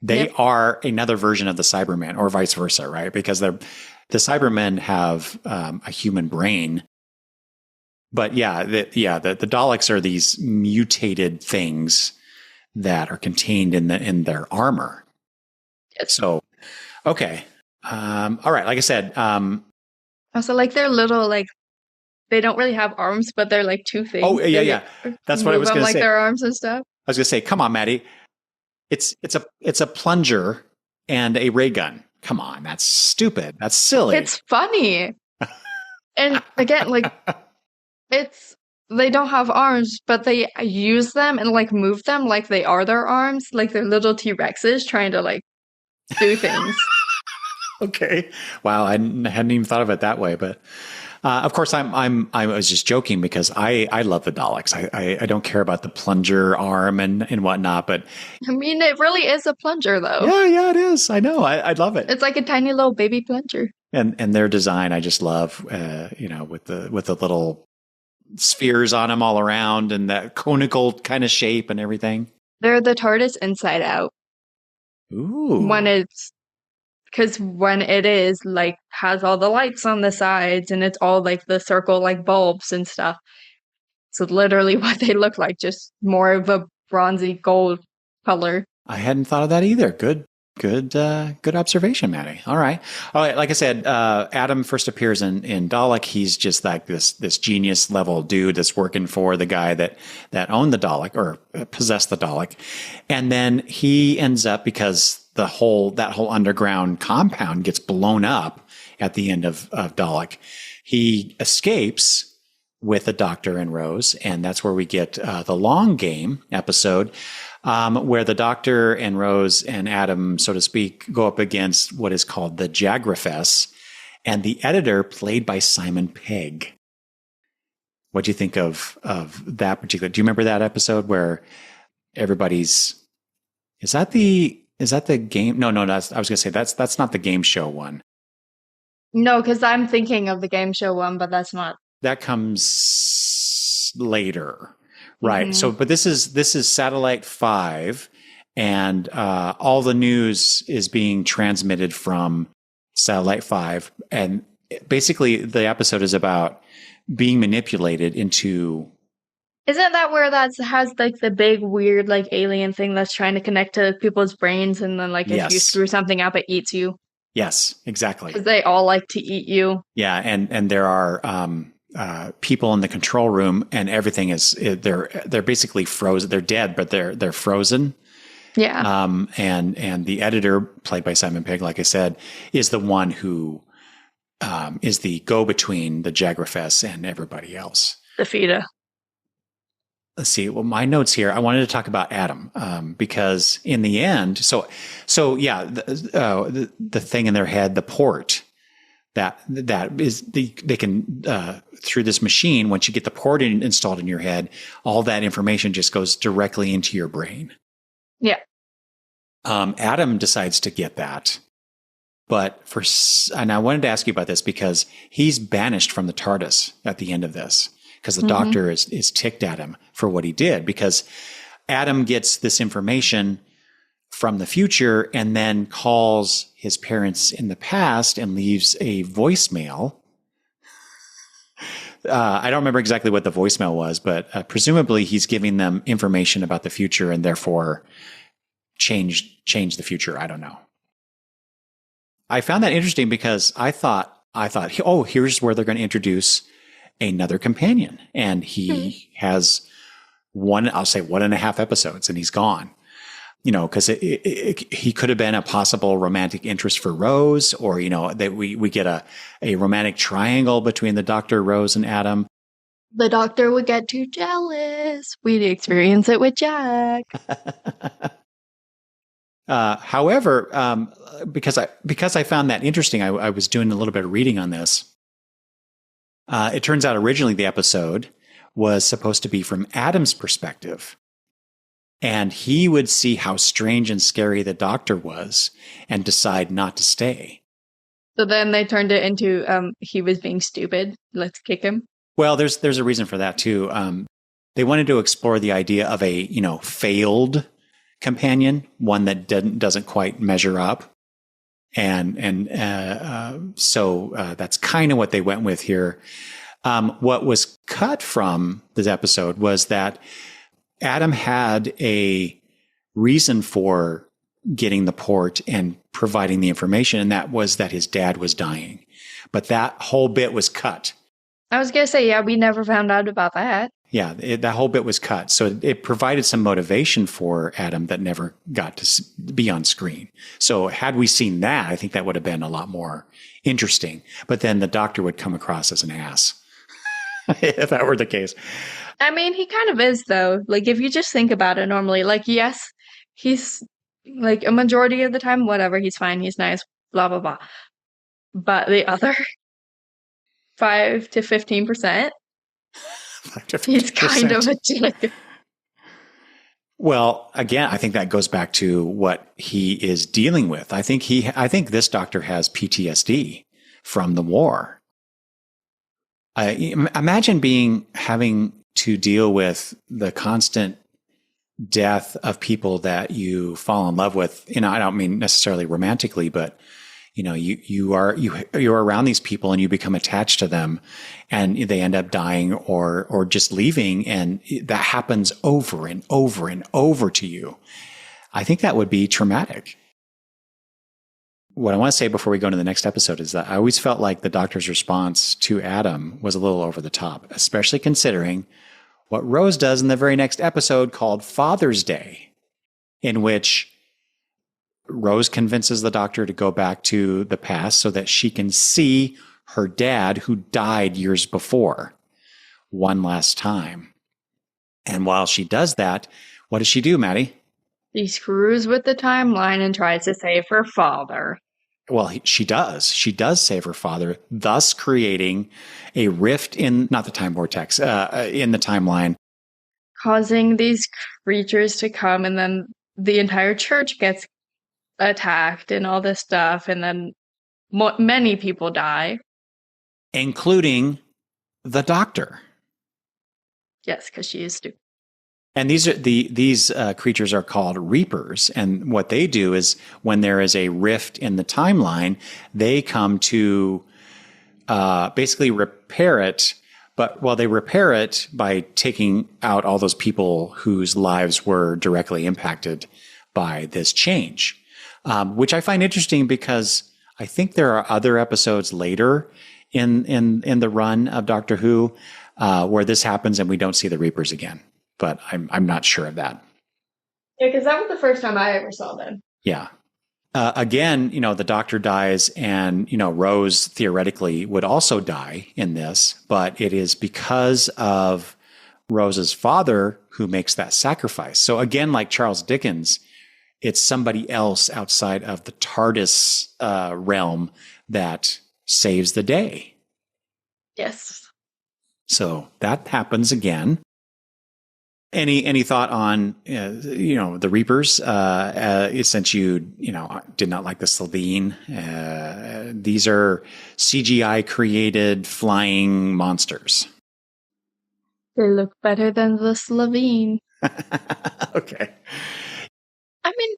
They are another version of the Cybermen, or vice versa, right? Because the Cybermen have a human brain, but the Daleks are these mutated things that are contained in their armor. Yes. So, okay, all right. Like I said, also they're little they don't really have arms, but they're two things. Oh yeah. That's what I was going to say. Their arms and stuff. I was going to say, come on, Maddie. It's a plunger and a ray gun. Come on, that's stupid. That's silly. It's funny. And again, they don't have arms, but they use them and move them like they are their arms, like they're little T-Rexes trying to do things. Okay. Wow, I hadn't even thought of it that way, but of course I was just joking, because I love the Daleks. I don't care about the plunger arm and whatnot, but I mean, it really is a plunger, though. Yeah, it is. I know. I love it. It's like a tiny little baby plunger. And their design, I just love. With the little spheres on them all around, and that conical kind of shape and everything. They're the TARDIS inside out. Ooh. Because when it is has all the lights on the sides, and it's all the circle bulbs and stuff, So literally what they look like, just more of a bronzy gold color. I hadn't thought of that either. Good observation, Maddie. All right. Like I said, Adam first appears in Dalek. He's just like this genius level dude that's working for the guy that owned the Dalek or possessed the Dalek. And then he ends up, because that whole underground compound gets blown up at the end of Dalek. He escapes with the Doctor and Rose, and that's where we get the Long Game episode, where the Doctor and Rose and Adam, so to speak, go up against what is called the Jagrafess, and the editor, played by Simon Pegg. What do you think of that particular? Do you remember that episode where everybody's? Is that the game? No. I was going to say that's not the game show one. No, because I'm thinking of the game show one, but that's not. That comes later. Right. Mhm. So, but this is Satellite 5, and all the news is being transmitted from Satellite 5. And basically the episode is about being manipulated into. Isn't that where that has like the big weird like alien thing that's trying to connect to people's brains, and then like if you Yes. screw something up, it eats you? Yes, exactly. Because they all like to eat you. Yeah. And there are, people in the control room, and everything is, they're basically frozen. They're dead, but they're frozen. Yeah. And the editor, played by Simon Pegg, like I said, is the one who, is the go-between the Jagrafess and everybody else. The Feta. Let's see. Well, my notes here, I wanted to talk about Adam, because in the end, so yeah, the thing in their head, the port, that is they can, through this machine, once you get the port installed in your head, all that information just goes directly into your brain. Yeah. Adam decides to get that, but and I wanted to ask you about this because he's banished from the TARDIS at the end of this, because the Doctor is ticked at him for what he did, because Adam gets this information from the future and then calls his parents in the past and leaves a voicemail. I don't remember exactly what the voicemail was, but presumably he's giving them information about the future and therefore change the future. I don't know. I found that interesting because I thought, oh, here's where they're going to introduce another companion. And he has 1.5 episodes and he's gone. You know, because he could have been a possible romantic interest for Rose, or, you know, that we get a romantic triangle between the Doctor, Rose, and Adam. The Doctor would get too jealous. We'd experience it with Jack. However, because I found that interesting, I was doing a little bit of reading on this. It turns out originally the episode was supposed to be from Adam's perspective. And he would see how strange and scary the Doctor was and decide not to stay. So then they turned it into he was being stupid. Let's kick him. Well, there's a reason for that too. They wanted to explore the idea of a, you know, failed companion, one that doesn't quite measure up. So that's kind of what they went with here. What was cut from this episode was that Adam had a reason for getting the port and providing the information, and that was that his dad was dying. But that whole bit was cut. I was going to say, yeah, we never found out about that. Yeah, that whole bit was cut. So it provided some motivation for Adam that never got to be on screen. So had we seen that, I think that would have been a lot more interesting. But then the Doctor would come across as an ass, if that were the case. I mean, he kind of is, though. Like, if you just think about it normally, like, yes, he's, like, a majority of the time, whatever, he's fine, he's nice, blah, blah, blah. But the other 5 to 15%, he's kind of a dick. Well, again, I think that goes back to what he is dealing with. I think this Doctor has PTSD from the war. Imagine having to deal with the constant death of people that you fall in love with. You know, I don't mean necessarily romantically, but you're around these people and you become attached to them, and they end up dying or just leaving, and that happens over and over and over to you. I think that would be traumatic. What I want to say before we go into the next episode is that I always felt like the Doctor's response to Adam was a little over the top, especially considering what Rose does in the very next episode called Father's Day, in which Rose convinces the Doctor to go back to the past so that she can see her dad, who died years before, one last time. And while she does that, what does she do, Maddie? She screws with the timeline and tries to save her father. Well, she does. She does save her father, thus creating a rift in, not the time vortex, in the timeline. Causing these creatures to come, and then the entire church gets attacked and all this stuff, and then many people die. Including the Doctor. Yes, because she is stupid. And these creatures are called Reapers, and what they do is when there is a rift in the timeline, they come to basically repair it. But they repair it by taking out all those people whose lives were directly impacted by this change, which I find interesting because I think there are other episodes later in the run of Doctor Who where this happens and we don't see the Reapers again. But I'm not sure of that. Yeah, because that was the first time I ever saw them. Yeah. Again, the Doctor dies, and, Rose theoretically would also die in this, but it is because of Rose's father who makes that sacrifice. So again, like Charles Dickens, it's somebody else outside of the TARDIS realm that saves the day. Yes. So that happens again. Any thought on the Reapers? Since you did not like the Slovene, these are CGI created flying monsters. They look better than the Slovene. Okay. I mean,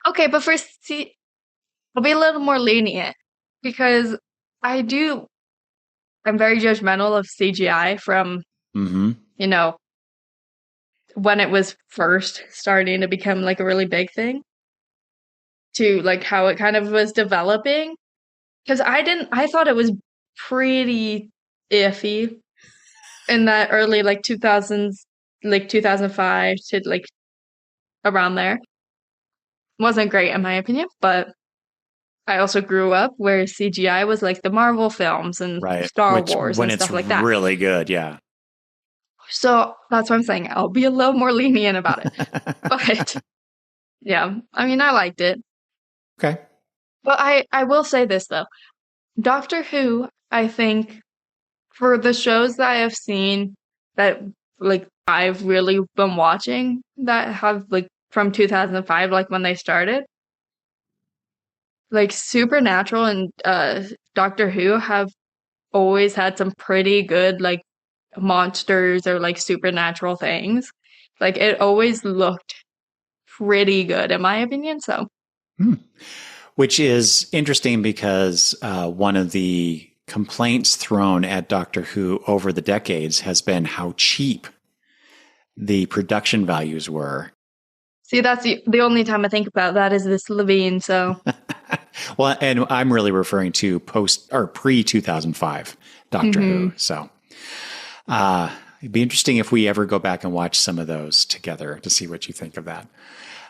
okay, but first, see, I'll be a little more lenient because I'm very judgmental of CGI from when it was first starting to become like a really big thing to like how it kind of was developing. Because I thought it was pretty iffy in that early like 2000s, like 2005 to like around there. Wasn't great in my opinion, but I also grew up where CGI was like the Marvel films and Star Wars and stuff like that. Really good, yeah. So that's what I'm saying. I'll be a little more lenient about it. But yeah, I mean, I liked it. Okay. But I will say this though. Doctor Who, I think, for the shows that I have seen that like I've really been watching that have like from 2005, like when they started, like Supernatural and Doctor Who have always had some pretty good like monsters or like supernatural things. Like it always looked pretty good in my opinion. So, which is interesting because one of the complaints thrown at Doctor Who over the decades has been how cheap the production values were. See, that's the only time I think about that is this Levine. So, well, and I'm really referring to pre 2005 Doctor Who. So, it'd be interesting if we ever go back and watch some of those together to see what you think of that.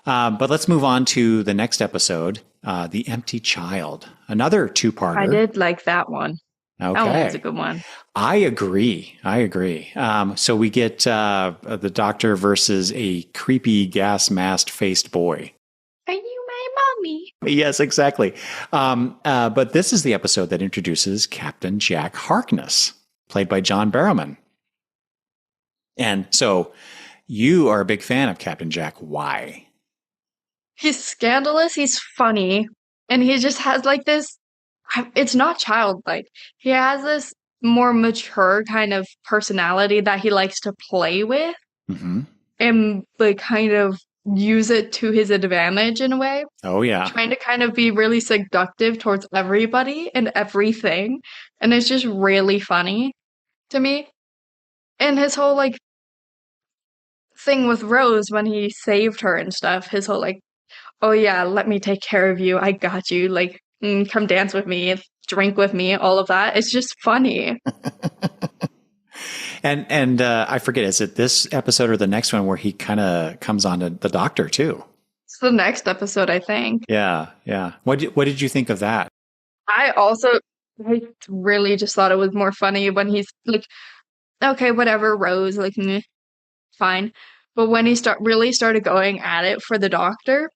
But let's move on to the next episode, The Empty Child, another two-parter. I did like that one. Okay. That one was a good one. I agree. So we get the Doctor versus a creepy gas mask-faced boy. Are you my mommy? Yes, exactly. But this is the episode that introduces Captain Jack Harkness, played by John Barrowman. And so you are a big fan of Captain Jack. Why? He's scandalous, he's funny, and he just has like this, it's not childlike. He has this more mature kind of personality that he likes to play with and like kind of use it to his advantage in a way, Oh, yeah. trying to kind of be really seductive towards everybody and everything. And it's just really funny to me. And his whole like thing with Rose when he saved her and stuff, his whole like, oh yeah, let me take care of you. I got you. Like, come dance with me, drink with me, all of that. It's just funny. And I forget, is it this episode or the next one where he kind of comes on to the doctor too? It's the next episode, I think. Yeah, yeah. What did you think of that? I really just thought it was more funny when he's like, okay, whatever, Rose, like, meh, fine. But when he really started going at it for the doctor,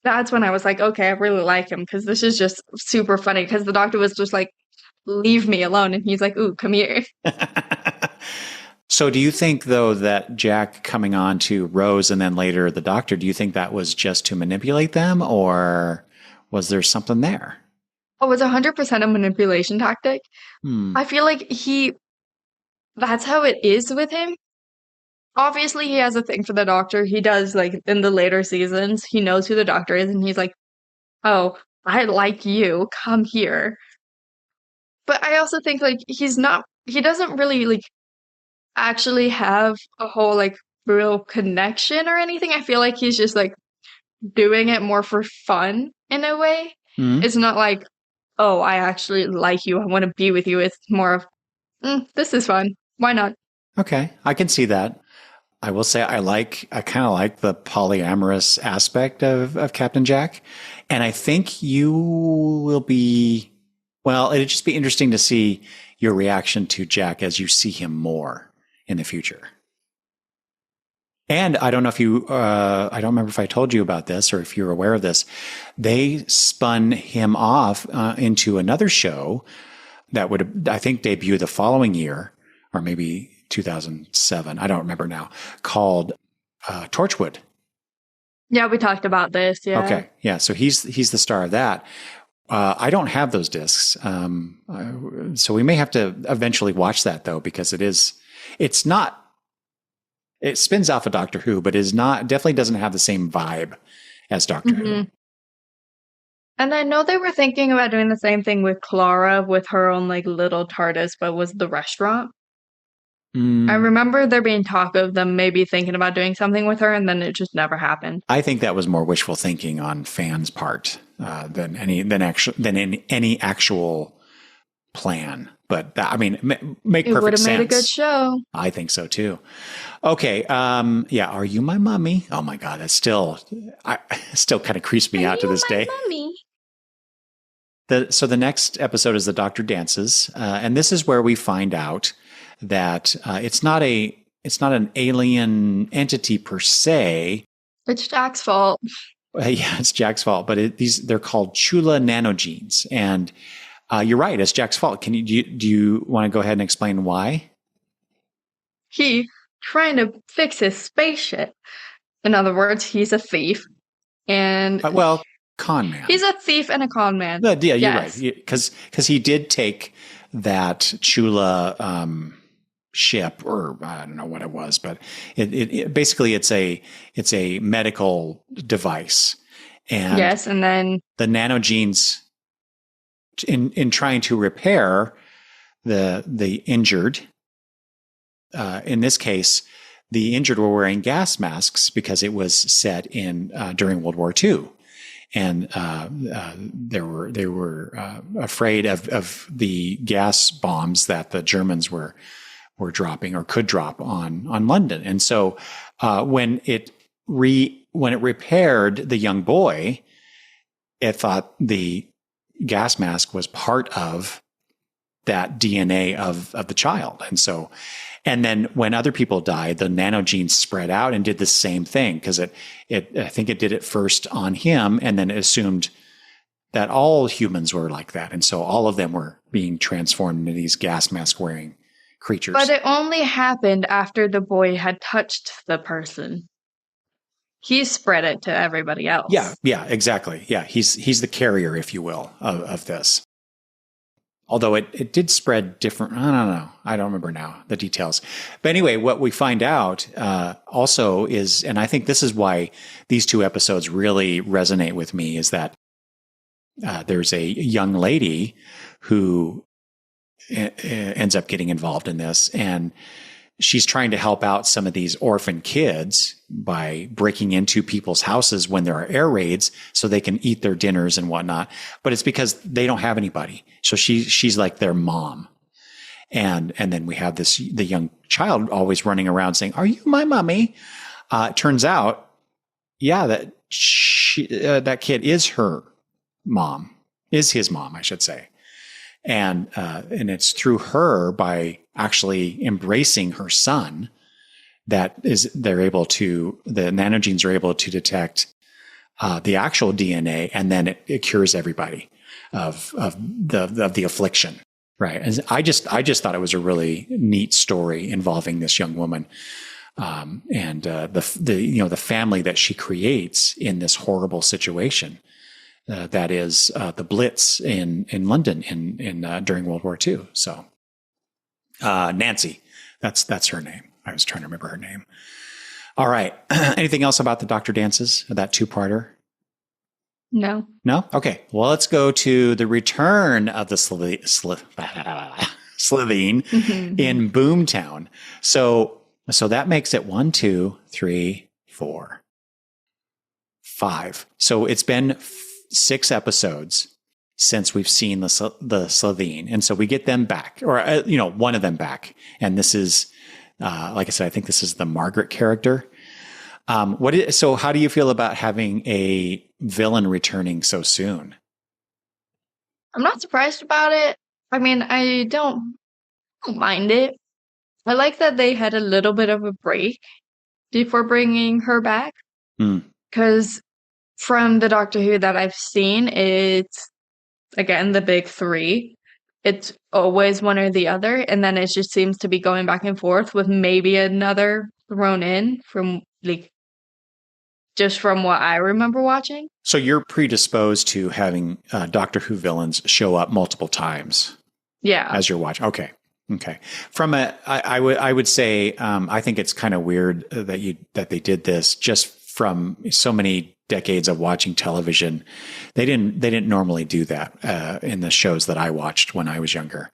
that's when I was like, okay, I really like him because this is just super funny because the doctor was just like, leave me alone. And he's like, ooh, come here. So do you think, though, that Jack coming on to Rose and then later the doctor, do you think that was just to manipulate them or was there something there? Oh, it's 100% a manipulation tactic. Hmm. I feel like that's how it is with him. Obviously, he has a thing for the doctor. He does, like, in the later seasons, he knows who the doctor is and he's like, oh, I like you. Come here. But I also think, like, he doesn't really, like, actually have a whole, like, real connection or anything. I feel like he's just, like, doing it more for fun in a way. Hmm. It's not like, oh, I actually like you. I want to be with you. It's more of, this is fun. Why not? Okay, I can see that. I will say I kind of like the polyamorous aspect of Captain Jack. And I think you will be, well, it'd just be interesting to see your reaction to Jack as you see him more in the future. And I don't know if I don't remember if I told you about this or if you're aware of this. They spun him off into another show that would, I think, debut the following year, or maybe 2007. I don't remember now, called Torchwood. Yeah, we talked about this. Yeah. Okay. Yeah. So he's the star of that. I don't have those discs. So we may have to eventually watch that though, because it spins off of Doctor Who, but definitely doesn't have the same vibe as Doctor Who. And I know they were thinking about doing the same thing with Clara with her own like little TARDIS, but was the restaurant. I remember there being talk of them maybe thinking about doing something with her, and then it just never happened. I think that was more wishful thinking on fans' part than any actual plan. But I mean, make It would perfect have made a good sense. show. I think so too. Okay. Yeah. Are you my mummy? Oh my God. That's still kind of creeps me out to this day. Mummy? So the next episode is the Doctor Dances. And this is where we find out that it's not an alien entity per se. It's Jack's fault. Yeah, it's Jack's fault, but they're called Chula nanogenes. And you're right, it's Jack's fault. Do you want to go ahead and explain why? He trying to fix his spaceship. In other words, he's a thief. And con man. He's a thief and a con man. Yeah, you're right. Because he did take that Chula ship, or I don't know what it was, but it basically it's a medical device. And yes, and then the nanogenes in trying to repair the injured. In this case, the injured were wearing gas masks because it was set in during World War II, and they were afraid of the gas bombs that the Germans were dropping or could drop on London. And so when it repaired the young boy, it thought the gas mask was part of that DNA of the child. And then when other people died, the nanogenes spread out and did the same thing, because I think it did it first on him, and then it assumed that all humans were like that. And so all of them were being transformed into these gas mask wearing creatures. But it only happened after the boy had touched the person. He spread it to everybody else. Yeah, exactly. Yeah, he's the carrier, if you will, of this. Although it did spread different. I don't know. I don't remember now the details. But anyway, what we find out also is, and I think this is why these two episodes really resonate with me, is that there's a young lady who ends up getting involved in this, and she's trying to help out some of these orphan kids by breaking into people's houses when there are air raids so they can eat their dinners and whatnot. But it's because they don't have anybody. So she's like their mom. And then we have the young child always running around saying, "Are you my mommy?" It turns out, yeah, that that kid is her mom, is his mom, I should say. And it's through her, by actually embracing her son, that they're able to, the nanogenes are able to detect the actual DNA, and then it cures everybody of the affliction. Right. And I just thought it was a really neat story involving this young woman. And the family that she creates in this horrible situation. That is the Blitz in London during World War II. So Nancy, that's her name. I was trying to remember her name. All right. Anything else about the Doctor Dances, that two-parter? No. No? Okay. Well, let's go to the return of the Slitheen in Boomtown. So that makes it 1, 2, 3, 4, 5. So it's been 6 episodes since we've seen the Slitheen. And so we get them back, or, one of them back. And this is, like I said, I think this is the Margaret character. So how do you feel about having a villain returning so soon? I'm not surprised about it. I mean, I don't mind it. I like that they had a little bit of a break before bringing her back. Because from the Doctor Who that I've seen, it's, again, the big 3. It's always one or the other, and then it just seems to be going back and forth with maybe another thrown in from, just from what I remember watching. So you're predisposed to having Doctor Who villains show up multiple times. Yeah. As you're watching. Okay. I would say, I think it's kind of weird that they did this just from so many decades of watching television. They didn't normally do that in the shows that I watched when I was younger.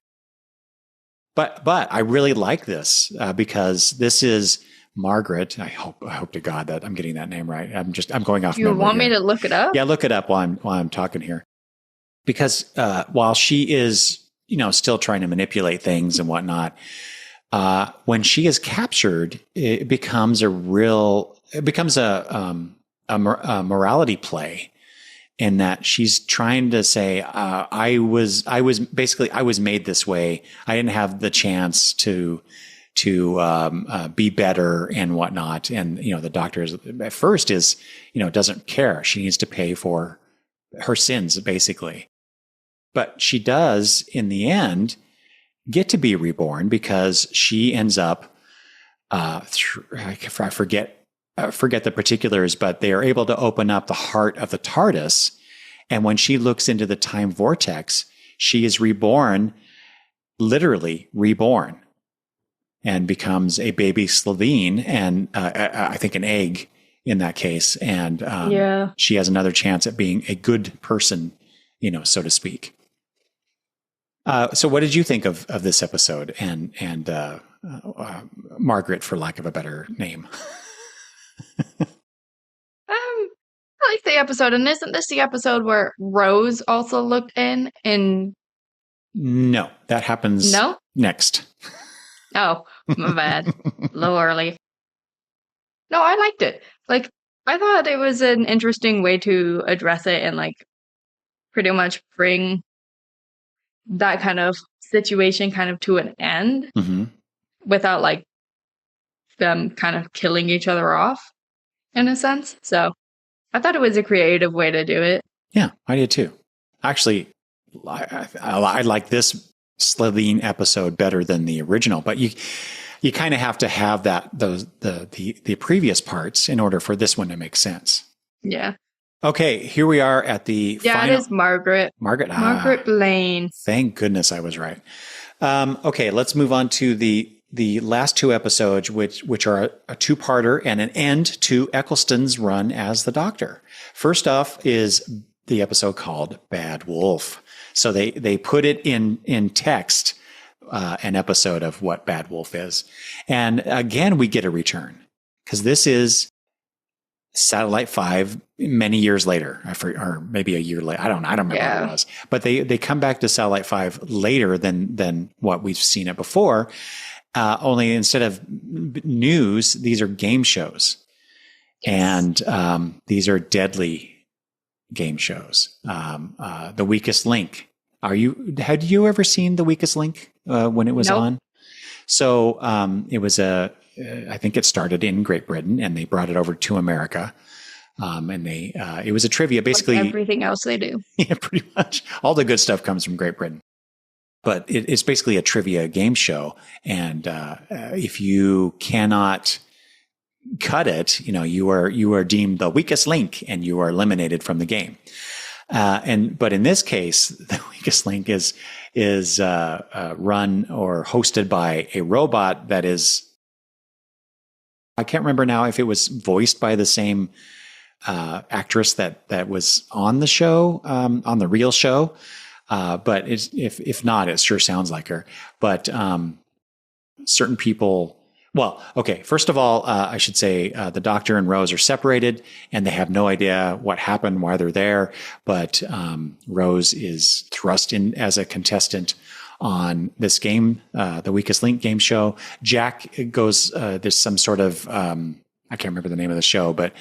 But I really like this because this is Margaret. I hope to God that I'm getting that name right. I'm going off. You want me to look it up? Yeah, look it up while I'm talking here. Because while she is, still trying to manipulate things and whatnot, when she is captured, it becomes a morality play, in that she's trying to say, I was made this way. I didn't have the chance to be better and whatnot. And, the Doctor at first doesn't care. She needs to pay for her sins, basically. But she does, in the end, get to be reborn, because she ends up, I forget the particulars, but they are able to open up the heart of the TARDIS. And when she looks into the time vortex, she is reborn, literally reborn, and becomes a baby Slitheen, and I think an egg in that case. And she has another chance at being a good person, so to speak. So what did you think of this episode and Margaret, for lack of a better name? I like the episode. And isn't this the episode where Rose also looked in? No, that happens next. Oh, my bad. A little early. No, I liked it. I thought it was an interesting way to address it and pretty much bring that kind of situation kind of to an end, without them kind of killing each other off, in a sense. So I thought it was a creative way to do it. Yeah, I did too. Actually, I like this Slitheen episode better than the original, but you kind of have to have the previous parts in order for this one to make sense. Yeah. Okay, here we are at the Yeah, final. it is Margaret. Margaret. Margaret Blaine. Thank goodness I was right. Okay, let's move on to the last two episodes, which are a two-parter and an end to Eccleston's run as the Doctor. First off is the episode called Bad Wolf. So they put it in text, an episode of what Bad Wolf is, and again we get a return because this is Satellite 5 many years later, or maybe a year later. I don't remember what it was, but they come back to Satellite 5 later than what we've seen it before. Only instead of news, these are game shows, and these are deadly game shows. The Weakest Link. Had you ever seen The Weakest Link when it was on? So it was I think it started in Great Britain and they brought it over to America. And it was a trivia, basically like everything else they do. Yeah, pretty much all the good stuff comes from Great Britain, but it's basically a trivia game show. And if you cannot cut it, you are deemed the weakest link and you are eliminated from the game. But in this case, the Weakest Link is run or hosted by a robot that is, I can't remember now if it was voiced by the same actress that was on the show, on the real show. But if not, it sure sounds like her. But certain people, well, okay, first of all, I should say the Doctor and Rose are separated and they have no idea what happened, why they're there. But Rose is thrust in as a contestant on this game, the Weakest Link game show. Jack goes, there's some sort of, I can't remember the name of the show, but,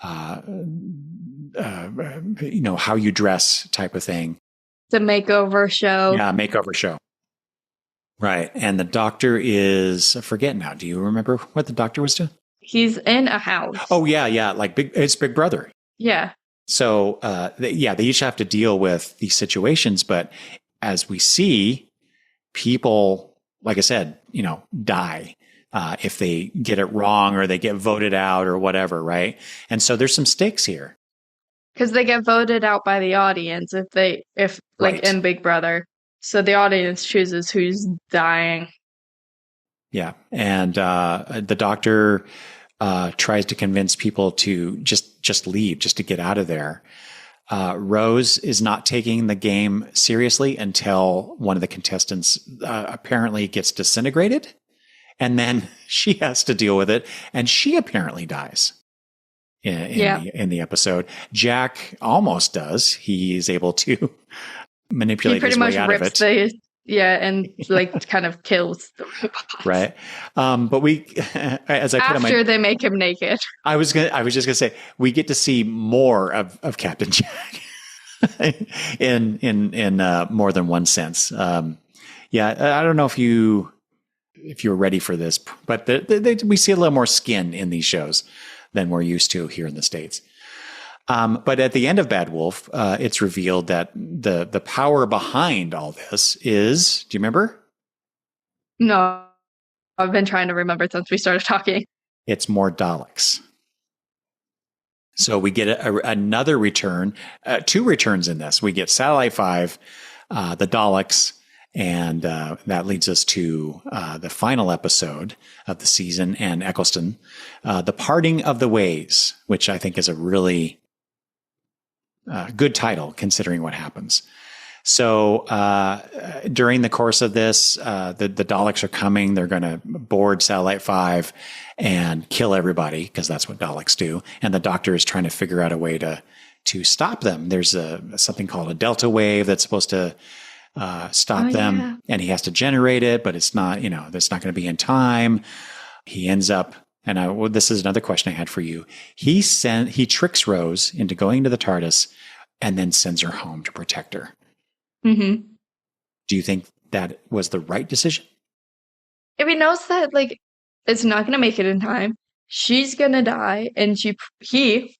how you dress type of thing. The makeover show. Yeah, makeover show. Right. And the Doctor is, I forget now. Do you remember what the Doctor was doing? He's in a house. Oh, yeah. Like it's Big Brother. Yeah. So, they each have to deal with these situations. But as we see, people, like I said, die if they get it wrong or they get voted out or whatever, right? And so there's some stakes here. Because they get voted out by the audience if Right. in Big Brother. So the audience chooses who's dying. Yeah. And the Doctor tries to convince people to just leave, just to get out of there. Rose is not taking the game seriously until one of the contestants apparently gets disintegrated. And then she has to deal with it. And she apparently dies in the episode. Jack almost does. He is able to manipulate his way out of it. And like kind of kills the robot. Right. But we, as I put on after they make him naked. I was just gonna say, we get to see more of Captain Jack in more than one sense. I don't know if you were ready for this, but we see a little more skin in these shows than we're used to here in the States. But at the end of Bad Wolf, it's revealed that the power behind all this is, do you remember? No, I've been trying to remember since we started talking. It's more Daleks. So we get another return, two returns in this. We get Satellite 5, the Daleks, and that leads us to the final episode of the season and Eccleston, The Parting of the Ways, which I think is a really good title considering what happens. So during the course of this, the Daleks are coming. They're going to board Satellite 5 and kill everybody because that's what Daleks do. And the Doctor is trying to figure out a way to stop them. There's something called a delta wave that's supposed to stop them. Yeah. And he has to generate it, but it's not, that's not going to be in time. He ends up, and this is another question I had for you. He tricks Rose into going to the TARDIS and then sends her home to protect her. Mm-hmm. Do you think that was the right decision? If he knows that, it's not going to make it in time, she's going to die, and he,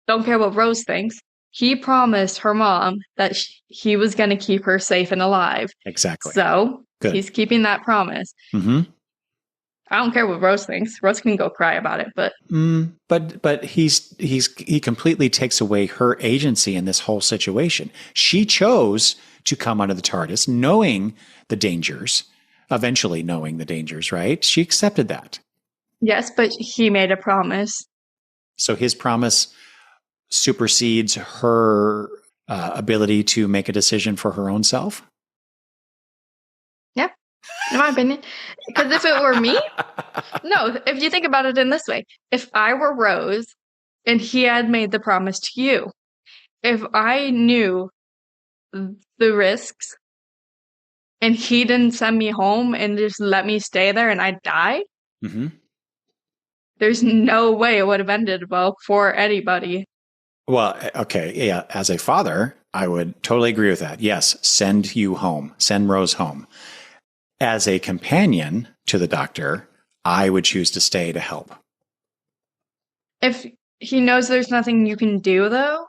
don't care what Rose thinks, he promised her mom that he was going to keep her safe and alive. Exactly. So good. He's keeping that promise. Mm-hmm. I don't care what Rose thinks. Rose can go cry about it, but But he completely takes away her agency in this whole situation. She chose to come under the TARDIS, knowing the dangers, eventually knowing the dangers, right? She accepted that. yes, but he made a promise. So his promise supersedes her ability to make a decision for her own self. Yeah, in my opinion. Because if it were me, no, if you think about it in this way, if I were Rose and he had made the promise to you, if I knew the risks and he didn't send me home and just let me stay there and I'd die, Mm-hmm. there's no way it would have ended well for anybody. Well, okay. Yeah. As a father, I would totally agree with that. Yes. Send you home. Send Rose home. As a companion to the Doctor, I would choose to stay to help. If he knows there's nothing you can do, though,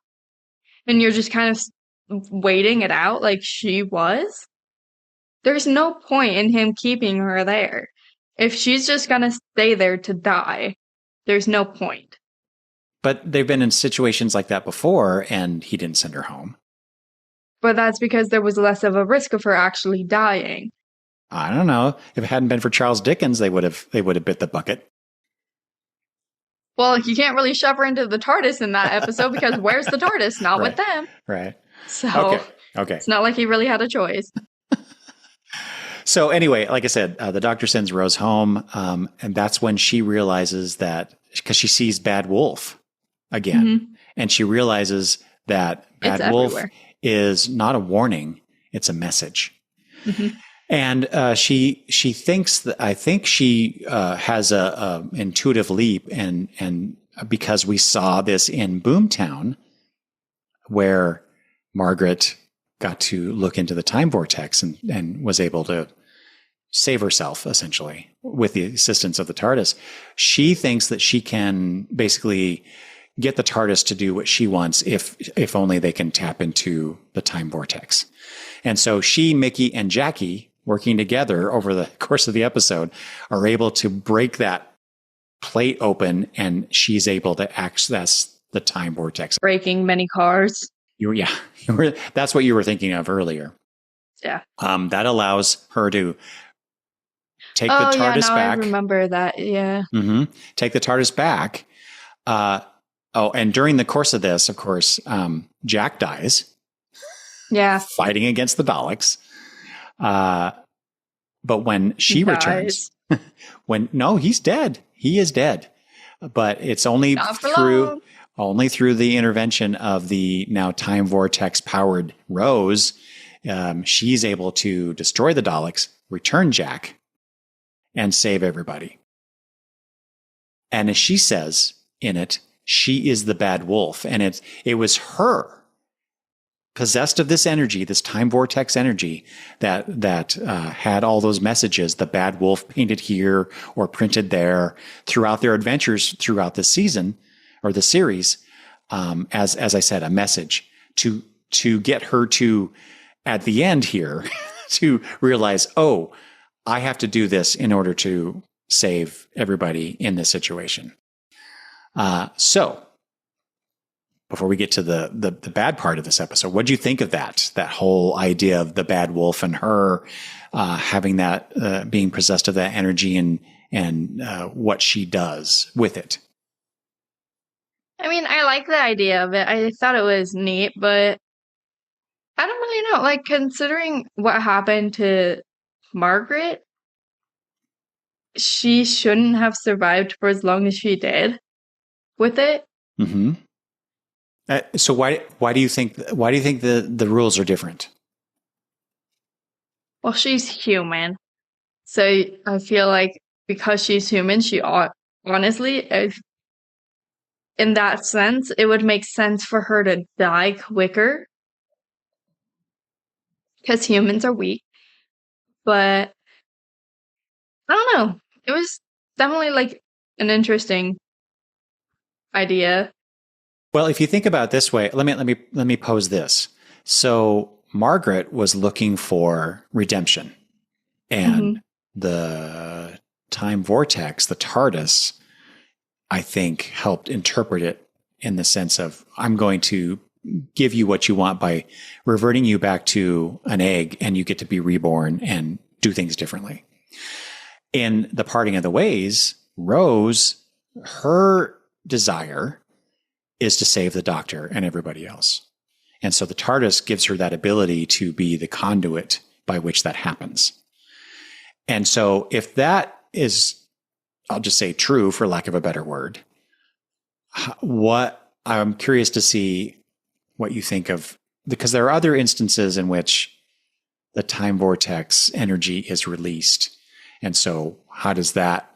and you're just kind of waiting it out like she was, there's no point in him keeping her there. If she's just gonna stay there to die, there's no point. But they've been in situations like that before, and he didn't send her home. But that's because there was less of a risk of her actually dying. I don't know. If it hadn't been for Charles Dickens, they would have bit the bucket. Well, you can't really shove her into the TARDIS in that episode because where's the TARDIS? Not Right. with them. Right. So Okay. it's not like he really had a choice. So anyway, like I said, the Doctor sends Rose home, and that's when she realizes that, because she sees Bad Wolf again, Mm-hmm. and she realizes that Bad It's Wolf everywhere. is not a warning; it's a message. Mm-hmm. And she thinks that, I think she has a intuitive leap, and because we saw this in Boomtown, where Margaret got to look into the time vortex and was able to save herself, essentially, with the assistance of the TARDIS. She thinks that she can basically get the TARDIS to do what she wants if only they can tap into the time vortex. And so she, Mickey, and Jackie, working together over the course of the episode, are able to break that plate open, and she's able to access the time vortex. Breaking many cars. That's what you were thinking of earlier. Yeah. That allows her to take the Oh, TARDIS yeah, now back. I remember that. Yeah. Mm-hmm. Take the TARDIS back. And during the course of this, of course, Jack dies Yeah. fighting against the Daleks. But when she returns, he's dead. He is dead. But it's only Not for long. only through the intervention of the now time vortex powered Rose. She's able to destroy the Daleks, return Jack, and save everybody. And as she says in it, she is the Bad Wolf. And it was her, possessed of this energy, this time vortex energy, that had all those messages, the Bad Wolf painted here or printed there throughout their adventures throughout the season or the series. As I said, a message to get her to, at the end here, to realize, oh, I have to do this in order to save everybody in this situation. So before we get to the bad part of this episode, what do you think of that whole idea of the Bad Wolf and her having that being possessed of that energy and what she does with it? I mean, I like the idea of it. I thought it was neat, but I don't really know. Like, considering what happened to Margaret, she shouldn't have survived for as long as she did with it. Mm-hmm. So why do you think the rules are different? Well, she's human, so I feel like because she's human, she honestly, in that sense, it would make sense for her to die quicker because humans are weak. But I don't know. It was definitely like an interesting idea. Well, if you think about it this way, let me pose this. So Margaret was looking for redemption, and the time vortex, the TARDIS, I think helped interpret it in the sense of, I'm going to give you what you want by reverting you back to an egg, and you get to be reborn and do things differently. In The Parting of the Ways, Rose, her desire is to save the Doctor and everybody else. And so the TARDIS gives her that ability to be the conduit by which that happens. And so if that is, I'll just say true for lack of a better word, what I'm curious to see what you think of, because there are other instances in which the time vortex energy is released. And so how does that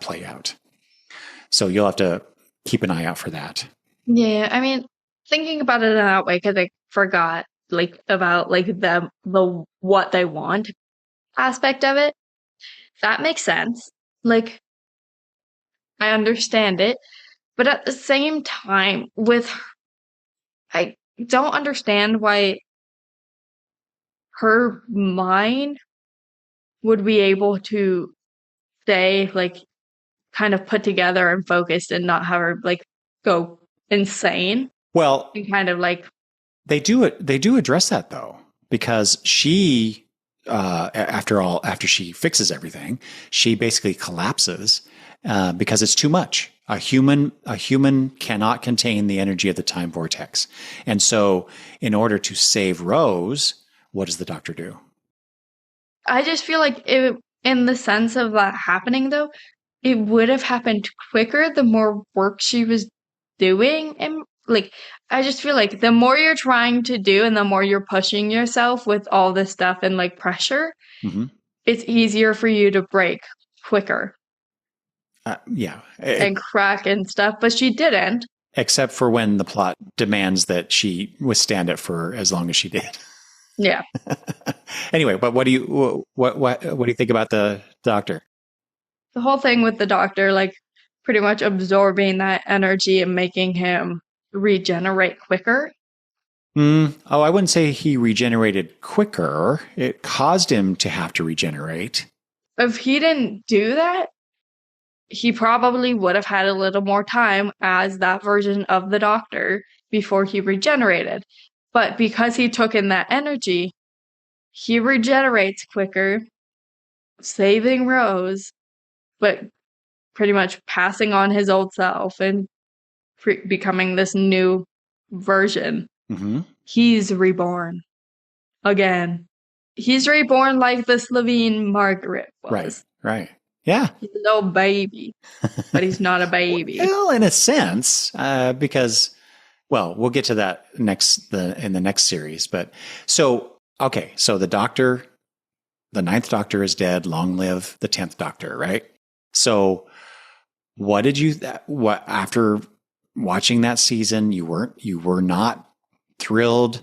play out? So you'll have to keep an eye out for that. Yeah, I mean, thinking about it in that way, because I forgot about the what they want aspect of it. That makes sense. Like, I understand it, but at the same time, I don't understand why her mind would be able to stay kind of put together and focused and not have her go insane. Well, And kind of they do address that though, because she, after she fixes everything, she basically collapses because it's too much. A human cannot contain the energy of the time vortex. And so in order to save Rose, what does the Doctor do? I just feel like in the sense of that happening though, it would have happened quicker the more work she was doing. And I just feel like the more you're trying to do and the more you're pushing yourself with all this stuff and pressure, it's easier for you to break quicker. Yeah. And crack and stuff, but she didn't. Except for when the plot demands that she withstand it for as long as she did. Yeah. Anyway, but what do you think about the Doctor? The whole thing with the Doctor, pretty much absorbing that energy and making him regenerate quicker. I wouldn't say he regenerated quicker. It caused him to have to regenerate. If he didn't do that, he probably would have had a little more time as that version of the Doctor before he regenerated. But because he took in that energy, he regenerates quicker, saving Rose, but pretty much passing on his old self and becoming this new version. He's reborn again. He's reborn like the Slovene Margaret was. Right. Yeah. He's a little baby, but he's not a baby. Well, in a sense, because, well, we'll get to that in the next series. But so the Doctor, the 9th Doctor is dead. Long live the 10th Doctor, right? So after watching that season, you were not thrilled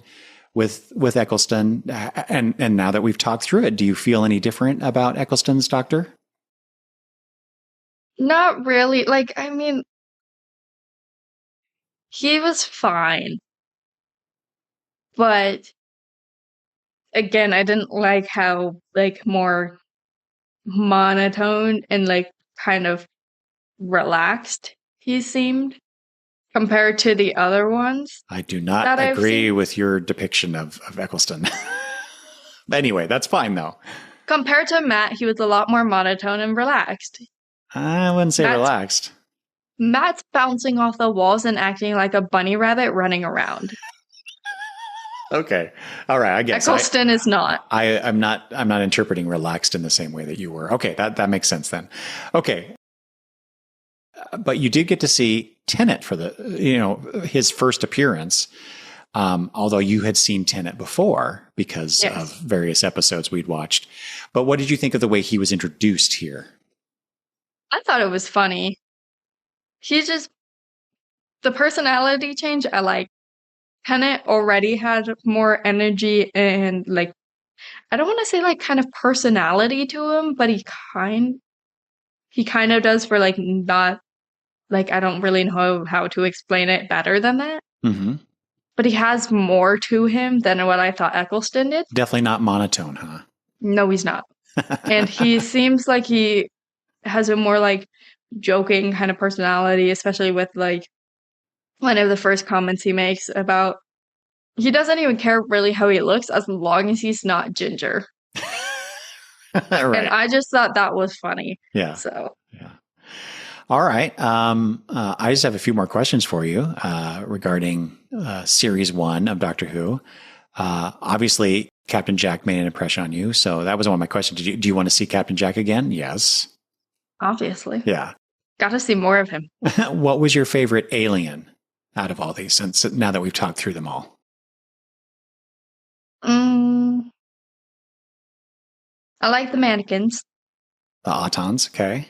with Eccleston. And now that we've talked through it, do you feel any different about Eccleston's Doctor? Not really. I mean, he was fine. But again, I didn't like how more monotone and kind of relaxed he seemed compared to the other ones. I do not agree with your depiction of Eccleston. Anyway, that's fine though. Compared to Matt, he was a lot more monotone and relaxed. I wouldn't say relaxed. Matt's bouncing off the walls and acting like a bunny rabbit running around. Okay. All right. I guess Eccleston is not. I'm not interpreting relaxed in the same way that you were. Okay. That makes sense then. Okay. But you did get to see Tennant for his first appearance. Although you had seen Tennant before because of various episodes we'd watched. But what did you think of the way he was introduced here? I thought it was funny. He's just the personality change I like. Tennant already had more energy and I don't want to say kind of personality to him, but he kind of does for not I don't really know how to explain it better than that. But he has more to him than what I thought Eccleston did. Definitely not monotone, huh? No, he's not. And he seems like he has a more like joking kind of personality, especially with like one of the first comments he makes about he doesn't even care really how he looks as long as he's not ginger. Right. And I just thought that was funny. Yeah. So, Yeah. All right. I just have a few more questions for you regarding series 1 of Doctor Who. Obviously, Captain Jack made an impression on you, so that was one of my questions. Do you want to see Captain Jack again? Yes. obviously, Yeah. got to see more of him. What was your favorite alien out of all these? Since now that we've talked through them all, Mm, I like the mannequins. the Autons. Okay.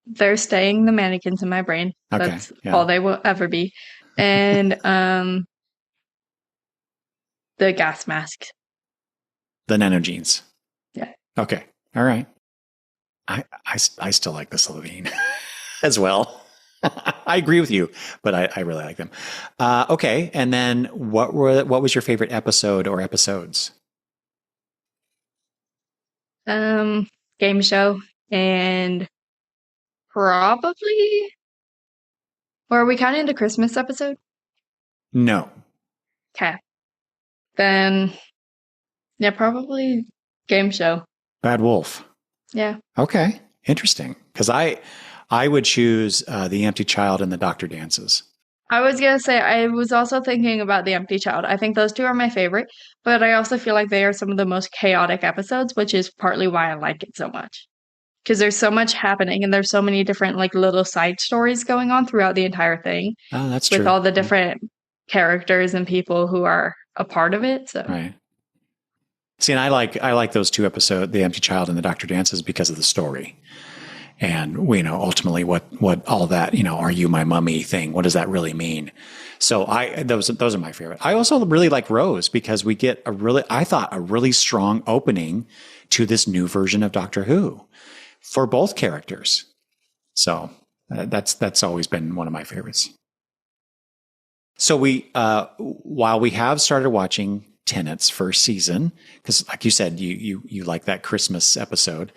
They're staying the mannequins in my brain. Okay. That's Yeah. all they will ever be. And the gas masks. The nanogenes. Yeah. Okay. All right. I still like the Slovene as well. I agree with you, but I really like them. Okay. And then what was your favorite episode or episodes? Game show and probably, or are we counting the Christmas episode? No. Okay. Then, yeah, probably game show. Bad Wolf. Yeah. Okay. Interesting. Because I would choose The Empty Child and The Doctor Dances. I was going to say, I was also thinking about The Empty Child. I think those two are my favorite, but I also feel like they are some of the most chaotic episodes, which is partly why I like it so much. Because there's so much happening and there's so many different like little side stories going on throughout the entire thing. Oh, that's with true. all the different characters and people who are a part of it. So Right. See, and I like those two episodes, The Empty Child and The Doctor Dances, because of the story. And we know ultimately what all that, are you my mummy thing, what does that really mean? So those are my favorite. I also really like Rose because we get a really strong opening to this new version of Doctor Who for both characters. So that's always been one of my favorites. So while we have started watching Tennant's first season, because like you said, you like that Christmas episode,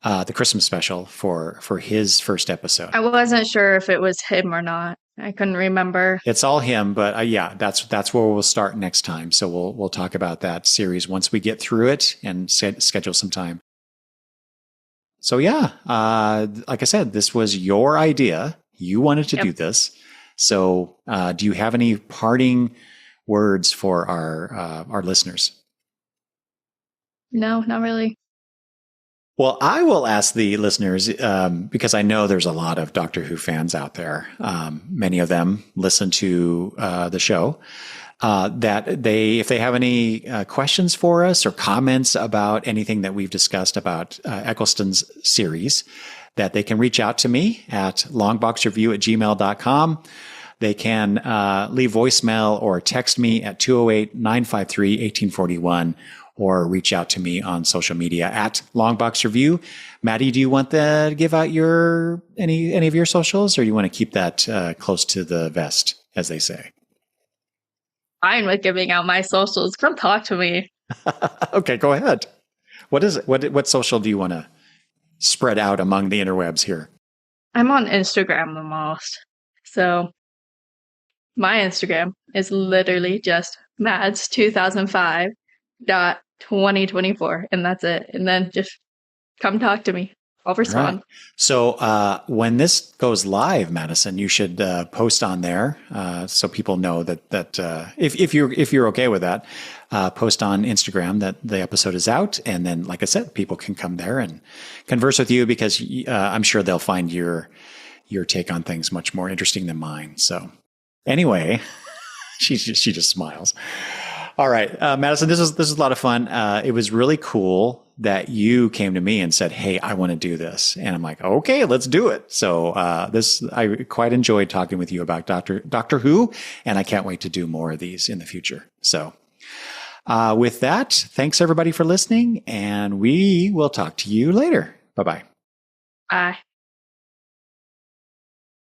the Christmas special for his first episode. I wasn't sure if it was him or not. I couldn't remember. It's all him, but yeah, that's where we'll start next time. So we'll talk about that series once we get through it and schedule some time. So yeah, like I said, this was your idea. You wanted to do this. So do you have any parting words for our listeners? No, not really. Well, I will ask the listeners, because I know there's a lot of Doctor Who fans out there. Many of them listen to the show. That if they have any questions for us or comments about anything that we've discussed about Eccleston's series, that they can reach out to me at longboxreview@gmail.com. They can leave voicemail or text me at 208-953-1841 or reach out to me on social media at Longbox Review. Maddie, do you want to give out any of your socials, or do you want to keep that close to the vest, as they say? Fine with giving out my socials. Come talk to me. Okay, go ahead. What is it? What social do you want to spread out among the interwebs here? I'm on Instagram the most. So my Instagram is literally just mads2005.2024, and that's it. And then just come talk to me. I'll respond. Right. So when this goes live, Madison, you should post on there so people know that if you're okay with that, post on Instagram that the episode is out, and then, like I said, people can come there and converse with you, because I'm sure they'll find your take on things much more interesting than mine. So anyway, she just smiles. All right, Madison, this is a lot of fun. It was really cool that you came to me and said, "Hey, I want to do this," and I'm like, "Okay, let's do it." So I quite enjoyed talking with you about Doctor Who, and I can't wait to do more of these in the future. So with that, thanks everybody for listening, and we will talk to you later. Bye-bye. Bye.